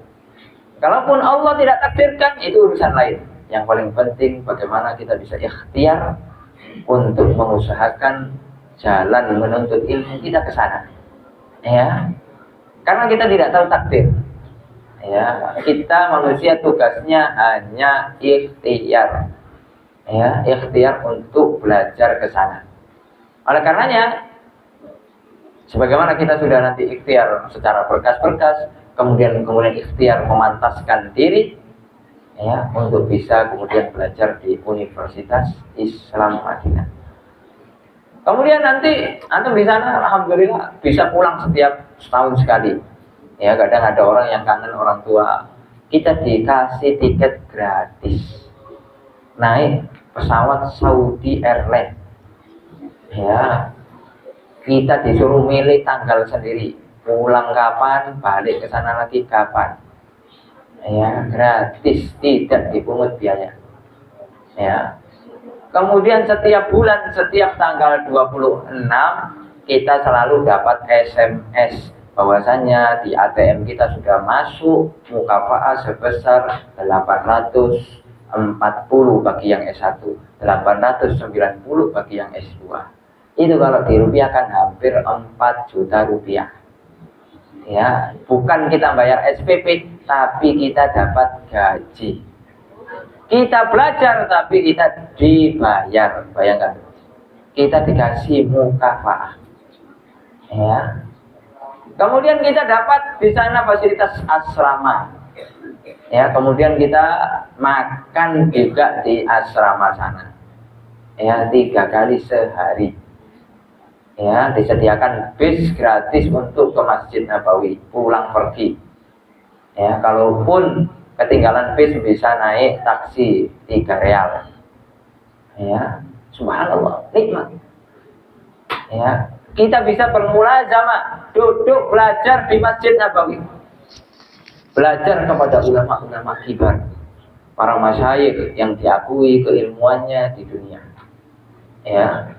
Kalaupun Allah tidak takdirkan, itu urusan lain. Yang paling penting bagaimana kita bisa ikhtiar untuk mengusahakan jalan menuntut ilmu kita ke sana. Ya. Karena kita tidak tahu takdir. Ya, kita manusia tugasnya hanya ikhtiar. Ya, ikhtiar untuk belajar ke sana. Oleh karenanya, sebagaimana kita sudah nanti ikhtiar secara berkas-berkas, kemudian ikhtiar memantaskan diri, ya, untuk bisa kemudian belajar di Universitas Islam Madinah. Kemudian nanti antum di sana alhamdulillah bisa pulang setiap setahun sekali. Ya, kadang ada orang yang kangen orang tua. Kita dikasih tiket gratis. Naik pesawat Saudi Airlines. Ya. Kita disuruh milih tanggal sendiri. Pulang kapan, balik ke sana lagi kapan. Ya, gratis, tidak dipungut biaya. Ya. Kemudian setiap bulan, setiap tanggal 26 kita selalu dapat SMS bahwasanya di ATM kita sudah masuk mukafa'ah sebesar 840 bagi yang S1, 890 bagi yang S2. Itu kalau dirupiahkan hampir 4 juta rupiah. Ya, bukan kita bayar SPP, tapi kita dapat gaji. Kita belajar tapi kita dibayar. Bayangkan, kita dikasih mukafa'ah. Ya. Kemudian kita dapat di sana fasilitas asrama. Ya, kemudian kita makan juga di asrama sana. Ya, 3 kali sehari. Ya, disediakan bis gratis untuk ke Masjid Nabawi pulang pergi. Ya, kalaupun ketinggalan bis bisa naik taksi 3 real. Ya, subhanallah, nikmat. Ya, kita bisa bermulazamah, duduk belajar di Masjid Nabawi. Belajar kepada ulama-ulama kibar, para masyayikh yang diakui keilmuannya di dunia. Ya.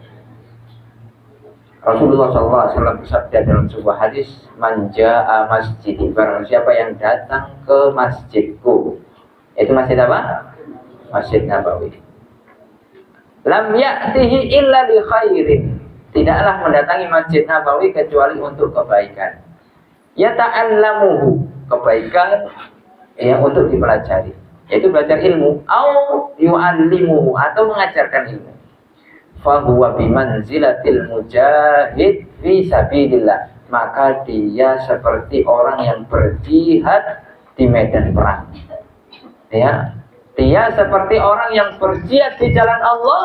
Rasulullah SAW bersabda dalam sebuah hadis, "Man jaa'a masjidi", barang siapa yang datang ke masjidku. Itu masjid apa? Masjid Nabawi. Lam ya'tihi illa li khairin. Tidaklah mendatangi Masjid Nabawi kecuali untuk kebaikan. Yata'allamuhu, kebaikan yang untuk dipelajari, yaitu belajar ilmu, au yu'allimuhu, atau mengajarkan ilmu. fahuwa bimanzilatil mujahid fi sabilillah, maka dia seperti orang yang berjihad di medan perang. Ya, dia seperti orang yang berjihad di jalan Allah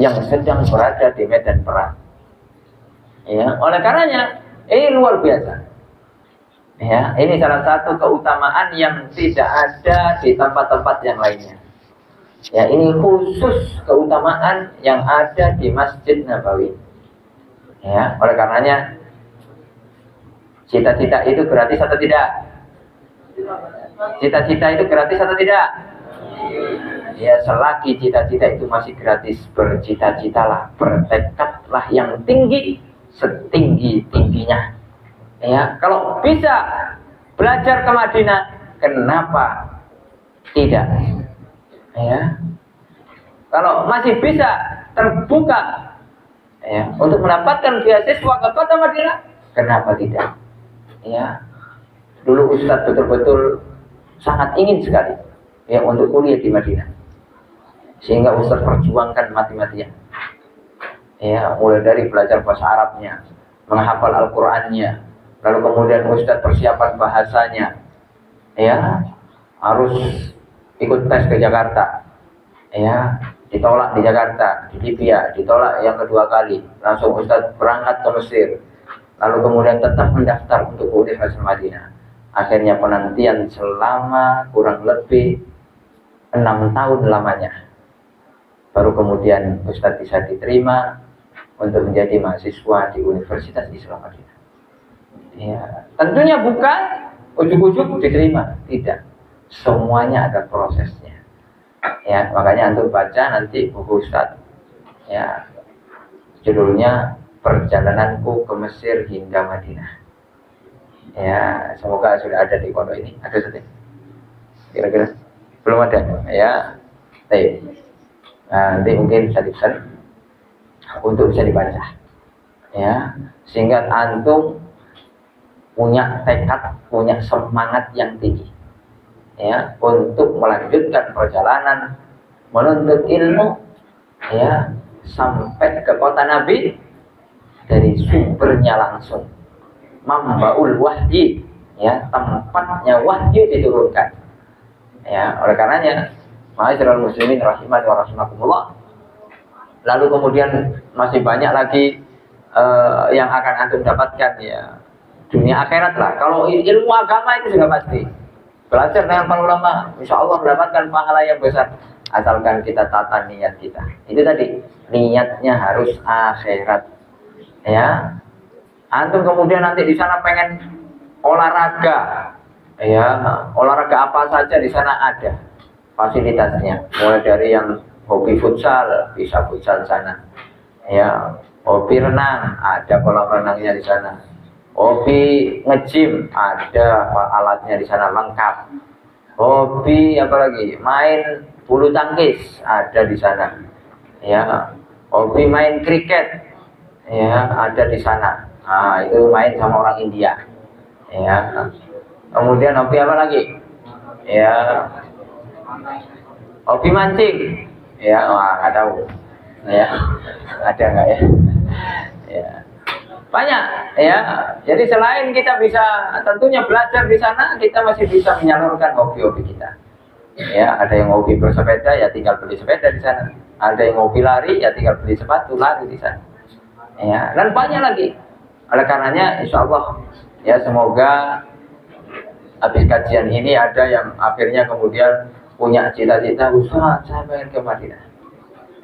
yang sedang berada di medan perang. Ya, oleh karenanya ini luar biasa. Ya, ini salah satu keutamaan yang tidak ada di tempat-tempat yang lainnya. Ya, ini khusus keutamaan yang ada di Masjid Nabawi. Ya, oleh karenanya cita-cita itu gratis atau tidak? Cita-cita itu gratis atau tidak? Ya, selagi cita-cita itu masih gratis, bercita-citalah, bertekadlah yang tinggi, setinggi-tingginya. Ya, kalau bisa belajar ke Madinah, kenapa tidak? Ya, kalau masih bisa terbuka ya untuk mendapatkan beasiswa ke kota Madinah, kenapa tidak? Ya, dulu Ustadz betul-betul sangat ingin sekali ya untuk kuliah di Madinah, sehingga Ustadz perjuangkan mati-matian. Ya, mulai dari belajar bahasa Arabnya, menghafal Al-Qur'annya, lalu kemudian Ustadz persiapan bahasanya, ya harus ikut tes ke Jakarta, ya ditolak di Jakarta, di Libya ditolak yang kedua kali, langsung Ustadz berangkat ke Mesir, lalu kemudian tetap mendaftar untuk Universitas Madinah. Akhirnya penantian selama kurang lebih 6 tahun lamanya, baru kemudian Ustadz bisa diterima untuk menjadi mahasiswa di Universitas Islam Madinah. Ya, tentunya bukan ujuk-ujuk diterima, tidak. Semuanya ada prosesnya. Ya, makanya antum baca nanti buku Ustadz. Ya, judulnya Perjalananku ke Mesir hingga Madinah. Ya, semoga sudah ada di pondok ini. Ada saja. Kira-kira belum ada. Ya, baik. Nah, nanti mungkin bisa dipesan untuk bisa dibaca. Ya, sehingga antum punya tekad, punya semangat yang tinggi. Ya, untuk melanjutkan perjalanan menuntut ilmu, ya, sampai ke kota Nabi dari sumbernya langsung, mambaul wahyi, ya, tempatnya wahyu diturunkan. Ya, oleh karenanya, ma'asyiral muslimin rahimani wa rahimakumullah. Lalu kemudian masih banyak lagi yang akan antum dapatkan, ya, dunia akhirat lah. Kalau ilmu agama itu sudah pasti. Belajar dengan para ulama, insya Allah mendapatkan pahala yang besar. Asalkan kita tata niat kita. Itu tadi, niatnya harus akhirat. Ya, antum kemudian nanti di sana pengen olahraga, ya, olahraga apa saja di sana ada fasilitasnya. Mulai dari yang hobi futsal, bisa futsal sana. Ya, hobi renang, ada kolam renangnya di sana. Hobi nge-gym, ada alatnya di sana lengkap. Hobi apalagi? Main bulu tangkis, ada di sana. Ya, hobi main kriket, ya, ada di sana. Nah, itu main sama orang India. Ya. Kemudian hobi apa lagi? Ya, hobi mancing. Ya, wah, nggak tahu. Ya, ada nggak ya? Ya. Banyak, ya. Jadi selain kita bisa tentunya belajar di sana, kita masih bisa menyalurkan hobi-hobi kita. Ya, ada yang hobi bersepeda, ya tinggal beli sepeda di sana. Ada yang hobi lari, ya tinggal beli sepatu lari di sana. Ya, dan banyak lagi. Oleh karenanya, insya Allah, ya semoga habis kajian ini ada yang akhirnya kemudian punya cita-cita, Ustaz, saya pengen ke Madinah.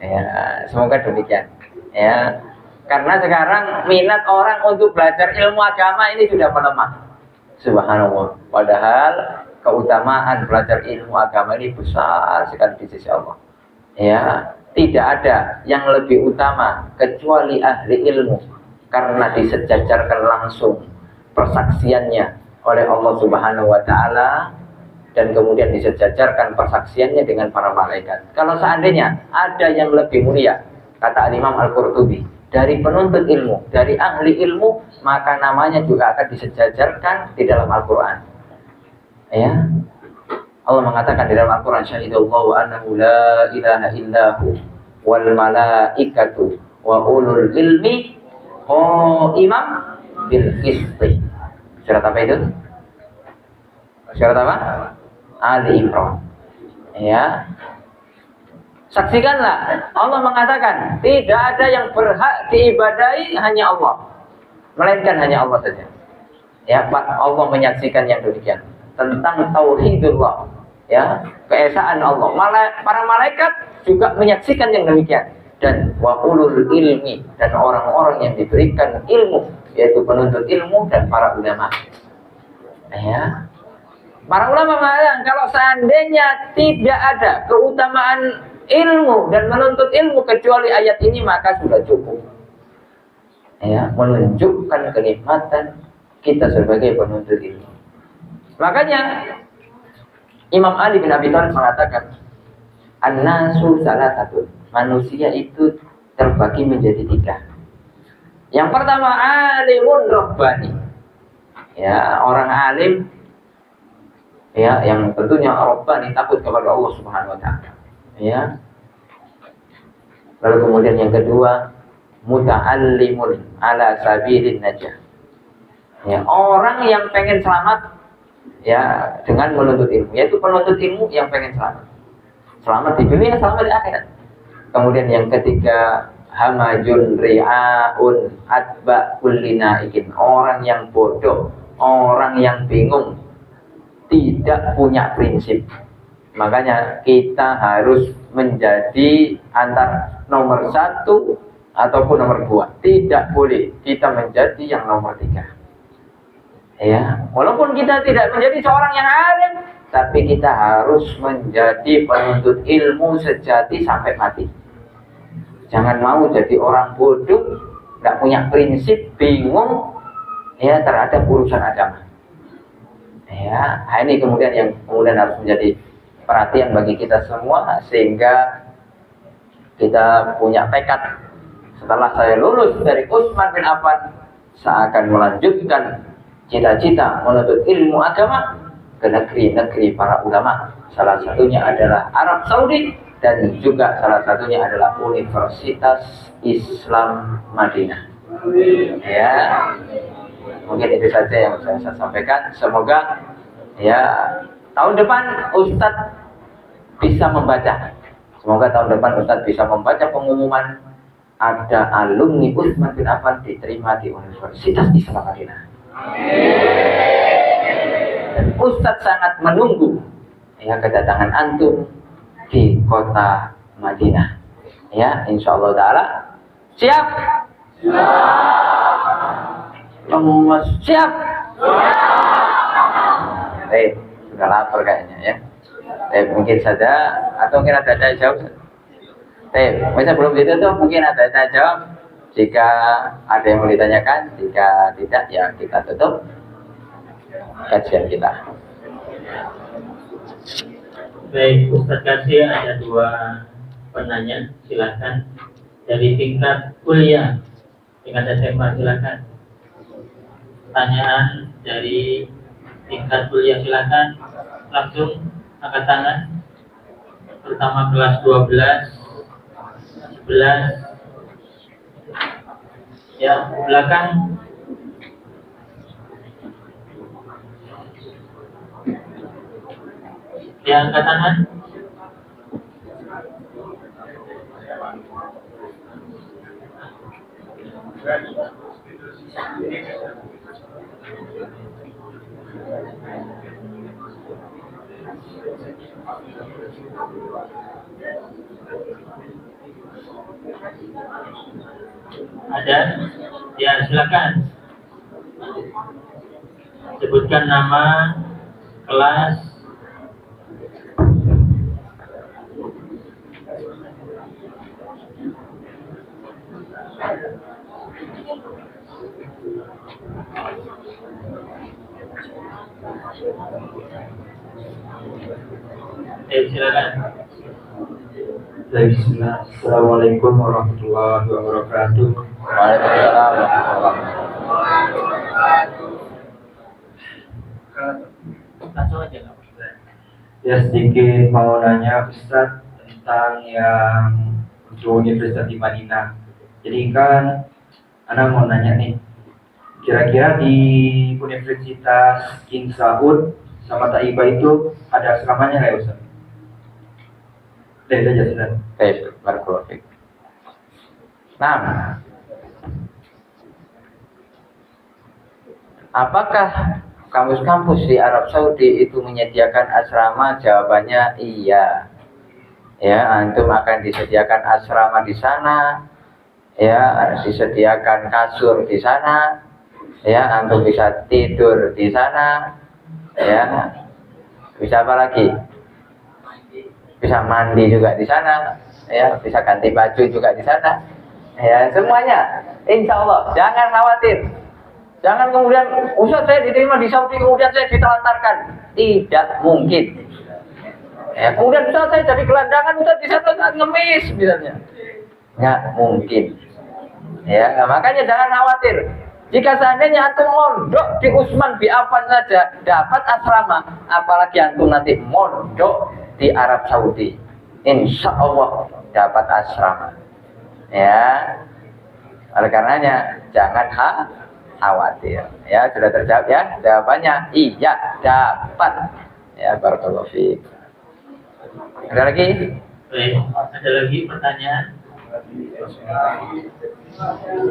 Ya, semoga demikian. Ya. Karena sekarang minat orang untuk belajar ilmu agama ini sudah melemah. Subhanallah. Padahal keutamaan belajar ilmu agama ini besar sekali di sisi Allah. Ya, tidak ada yang lebih utama kecuali ahli ilmu, karena disejajarkan langsung persaksiannya oleh Allah Subhanahu wa taala, dan kemudian disejajarkan persaksiannya dengan para malaikat. Kalau seandainya ada yang lebih mulia, kata Imam Al-Qurtubi, dari penuntut ilmu, dari ahli ilmu, maka namanya juga akan disejajarkan di dalam Al-Quran. Ya, Allah mengatakan di dalam Al-Quran, Syahidallahu annahu la ilaha illahu wal malaikatu wa ulul ilmi qa'iman bil qisti. Surat apa itu? Surat apa? Ali Imran. Ya. Saksikanlah, Allah mengatakan tidak ada yang berhak diibadahi hanya Allah, melainkan hanya Allah saja. Ya, Pak, Allah menyaksikan yang demikian tentang tauhidullah, ya, keesaan Allah. Para malaikat juga menyaksikan yang demikian, dan wa ulul ilmi, dan orang-orang yang diberikan ilmu, yaitu penuntut ilmu dan para ulama. Ya. Para ulama mengatakan kalau seandainya tidak ada keutamaan ilmu dan menuntut ilmu kecuali ayat ini, maka sudah cukup, ya, menunjukkan kenikmatan kita sebagai penuntut ilmu. Makanya Imam Ali bin Abi Thalib mengatakan, an-nasu salasatun, manusia itu terbagi menjadi 3. Yang pertama, alimun rabbani, ya, orang alim, ya, yang tentunya rabbani, takut kepada Allah Subhanahu wa taala. Ya. Lalu kemudian yang kedua, muta'allimun ala sabilin najah. Ya, orang yang pengen selamat, ya, dengan menuntut ilmu, yaitu penuntut ilmu yang pengen selamat. Selamat di dunia, selamat di akhirat. Kemudian yang ketiga, hamajun ri'aun atba kullina ikin, orang yang bodoh, orang yang bingung, tidak punya prinsip. Makanya kita harus menjadi antara nomor 1 ataupun nomor 2. Tidak boleh kita menjadi yang nomor 3. Ya, walaupun kita tidak menjadi seorang yang alim, tapi kita harus menjadi penuntut ilmu sejati sampai mati. Jangan mau jadi orang bodoh, nggak punya prinsip, bingung, ya, terhadap urusan agama. Ya, ini kemudian yang kemudian harus menjadi perhatian bagi kita semua, sehingga kita punya tekad, setelah saya lulus dari Utsman bin Affan, saya akan melanjutkan cita-cita menuntut ilmu agama ke negeri-negeri para ulama. Salah satunya adalah Arab Saudi, dan juga salah satunya adalah Universitas Islam Madinah. Ya, mungkin itu saja yang saya sampaikan. Semoga, ya, tahun depan Ustadz bisa membaca. Semoga tahun depan Ustadz bisa membaca pengumuman ada alumni Utsman bin Affan diterima di Universitas Islam Madinah. Dan Ustadz sangat menunggu, ya, kedatangan antum di kota Madinah. Ya, insyaallah taala. Siap? Siap. Siap. Baik, sudah lapar kayaknya, ya. Mungkin saja, atau mungkin ada jawab. Masa belum ditutup, mungkin ada jawab. Jika ada yang mau ditanyakan, jika tidak, ya kita tutup kajian kita.
Baik, Ustadz kasih ada 2 penanya, silakan. Dari tingkat kuliah, tingkat SMA, silakan. Pertanyaan dari tingkat kuliah, silakan langsung angkat tangan. Pertama kelas 12, 11, ya, belakang. Ya, angkat tangan. Ada? Ya, silakan. Sebutkan nama, kelas. Silakan.
Bismillah. Assalamualaikum warahmatullahi wabarakatuh.
Waalaikumsalam.
Langsung aja, nggak apa-apa.
Ya, sedikit mau nanya Ustadz tentang yang di Universitas di Madinah. Jadi kan Ana mau nanya nih, kira-kira di Universitas King Saud sama Taiba itu ada asramanya nggak ya Ustaz? Dari saja Ustaz.
Baik, barakallahu fiik. Nah, apakah kampus-kampus di Arab Saudi itu menyediakan asrama? Jawabannya iya. Ya, antum akan disediakan asrama di sana. Ya, disediakan kasur di sana. Ya, antum bisa tidur di sana. Ya, bisa apa lagi? Bisa mandi juga di sana. Ya, bisa ganti baju juga di sana. Ya, semuanya. Insya Allah, jangan khawatir. Jangan kemudian, Ustaz saya diterima di Saudi, kemudian saya ditelantarkan. Tidak mungkin. Ya, kemudian Ustaz saya jadi gelandangan, Ustaz di sana saat ngemis misalnya. Nggak mungkin. Ya, makanya jangan khawatir. Jika seandainya antum mondok di Utsman bin Affan saja dapat asrama, apalagi antum nanti mondok di Arab Saudi, insya Allah dapat asrama. Ya, oleh karenanya jangan khawatir. Ya, sudah terjawab ya. Jawabannya iya, dapat. Ya, barakallahu fiik. Ada lagi?
Baik, ada lagi pertanyaan?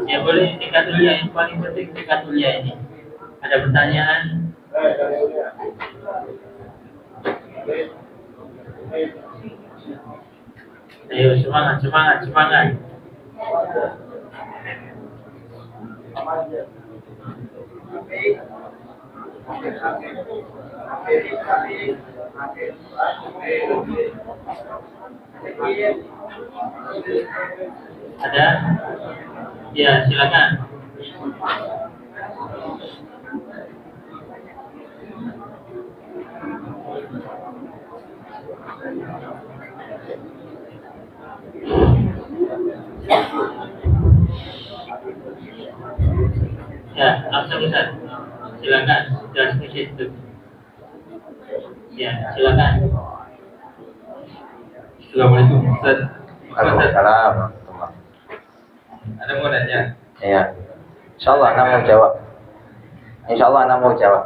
Ya boleh tingkat dulu ya, yang paling penting tingkat dulu ya ini. Ada pertanyaan? Ayo semangat, semangat, semangat. Ada? Ya, silakan. Ya, langsung Ustaz. Silakan. Just itu. Ya, silakan.
Assalamualaikum Ustaz.
Waalaikumsalam.
Ada mau nanya?
Ya, insya Allah anak mau jawab. Insya Allah anak mau jawab.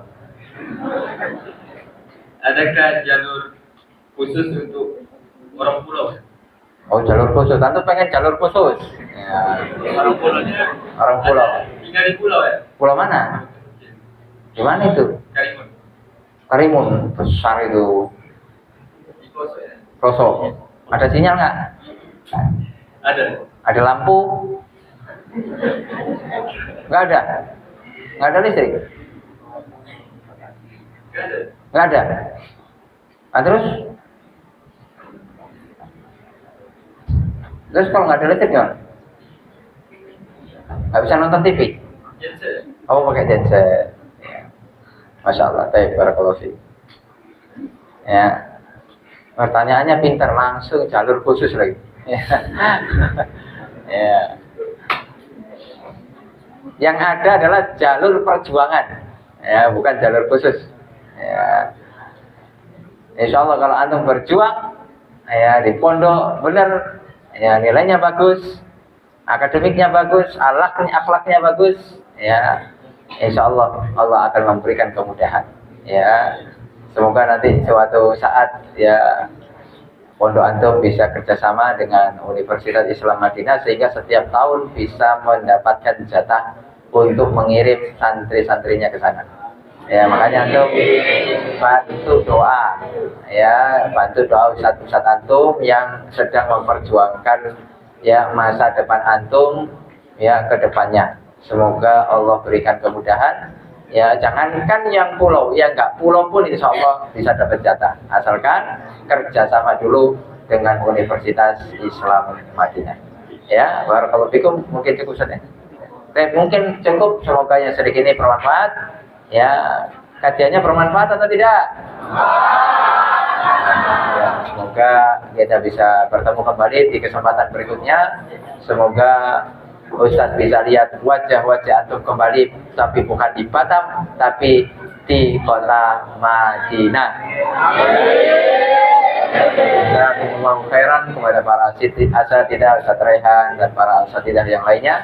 Adakah jalur khusus untuk orang pulau?
Oh, jalur khusus. Tentu pengen jalur khusus. Ya,
Orang pulaunya?
orang pulau.
Tinggal di pulau ya?
Pulau mana? Di mana itu?
Karimun.
Karimun, besar itu.
Di Poso ya?
Poso. Ada sinyal nggak?
Ada.
Ada lampu? Nggak ada. Nggak ada listrik.
Nggak ada.
Nggak ada. Nah, terus kalau nggak ada listrik gimana? Nggak bisa nonton TV?
Genset.
Oh, pakai genset. Ya. Masya Allah. Baik, barakallahu fiik. Ya. Pertanyaannya pintar, langsung jalur khusus lagi. Ya. Ya. Yang ada adalah jalur perjuangan, ya, bukan jalur khusus. Ya. Insya Allah kalau antum berjuang, ya di pondok benar, ya nilainya bagus, akademiknya bagus, akhlaknya bagus, ya Insya Allah Allah akan memberikan kemudahan. Ya, semoga nanti suatu saat ya pondok antum bisa kerjasama dengan Universitas Islam Madinah sehingga setiap tahun bisa mendapatkan jatah untuk mengirim santri-santrinya ke sana. Ya, makanya antum bantu doa, ya bantu doa ustadz antum yang sedang memperjuangkan ya masa depan antum ya ke depannya. Semoga Allah berikan kemudahan. Ya, jangankan yang pulau, ya enggak pulau pun insya Allah bisa dapat jatah. Asalkan kerjasama dulu dengan Universitas Islam Madinah. Ya, barakallahu fikum. Mungkin cukup saja. Mungkin cukup. Semoga yang sedikit ini bermanfaat. Ya, kajiannya bermanfaat atau tidak? Ya, semoga kita bisa bertemu kembali di kesempatan berikutnya. Semoga Ustadz bisa lihat wajah-wajah antum kembali, tapi bukan di Batam, tapi di kota Madinah. Jazakumullahu khairan kepada para asatidzah, Ustaz Rehan dan para asatidzah yang lainnya.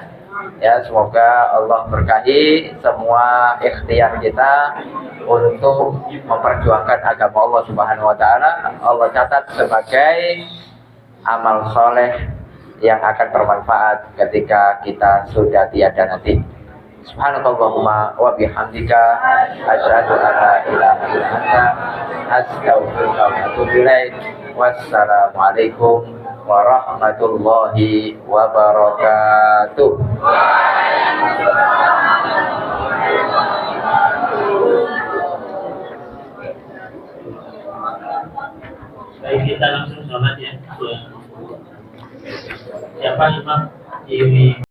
Ya, semoga Allah berkahi semua ikhtiar kita untuk memperjuangkan agama Allah Subhanahu wa taala. Allah catat sebagai amal soleh yang akan bermanfaat ketika kita sudah tiada nanti. Subhanallahumma wa bihamdika asyhadu an la ilaha illa anta astaghfiruka wa atubu ilaik. Wassalamualaikum warahmatullahi wabarakatuh.
Baik, kita langsung sholat ya. Siapa imam di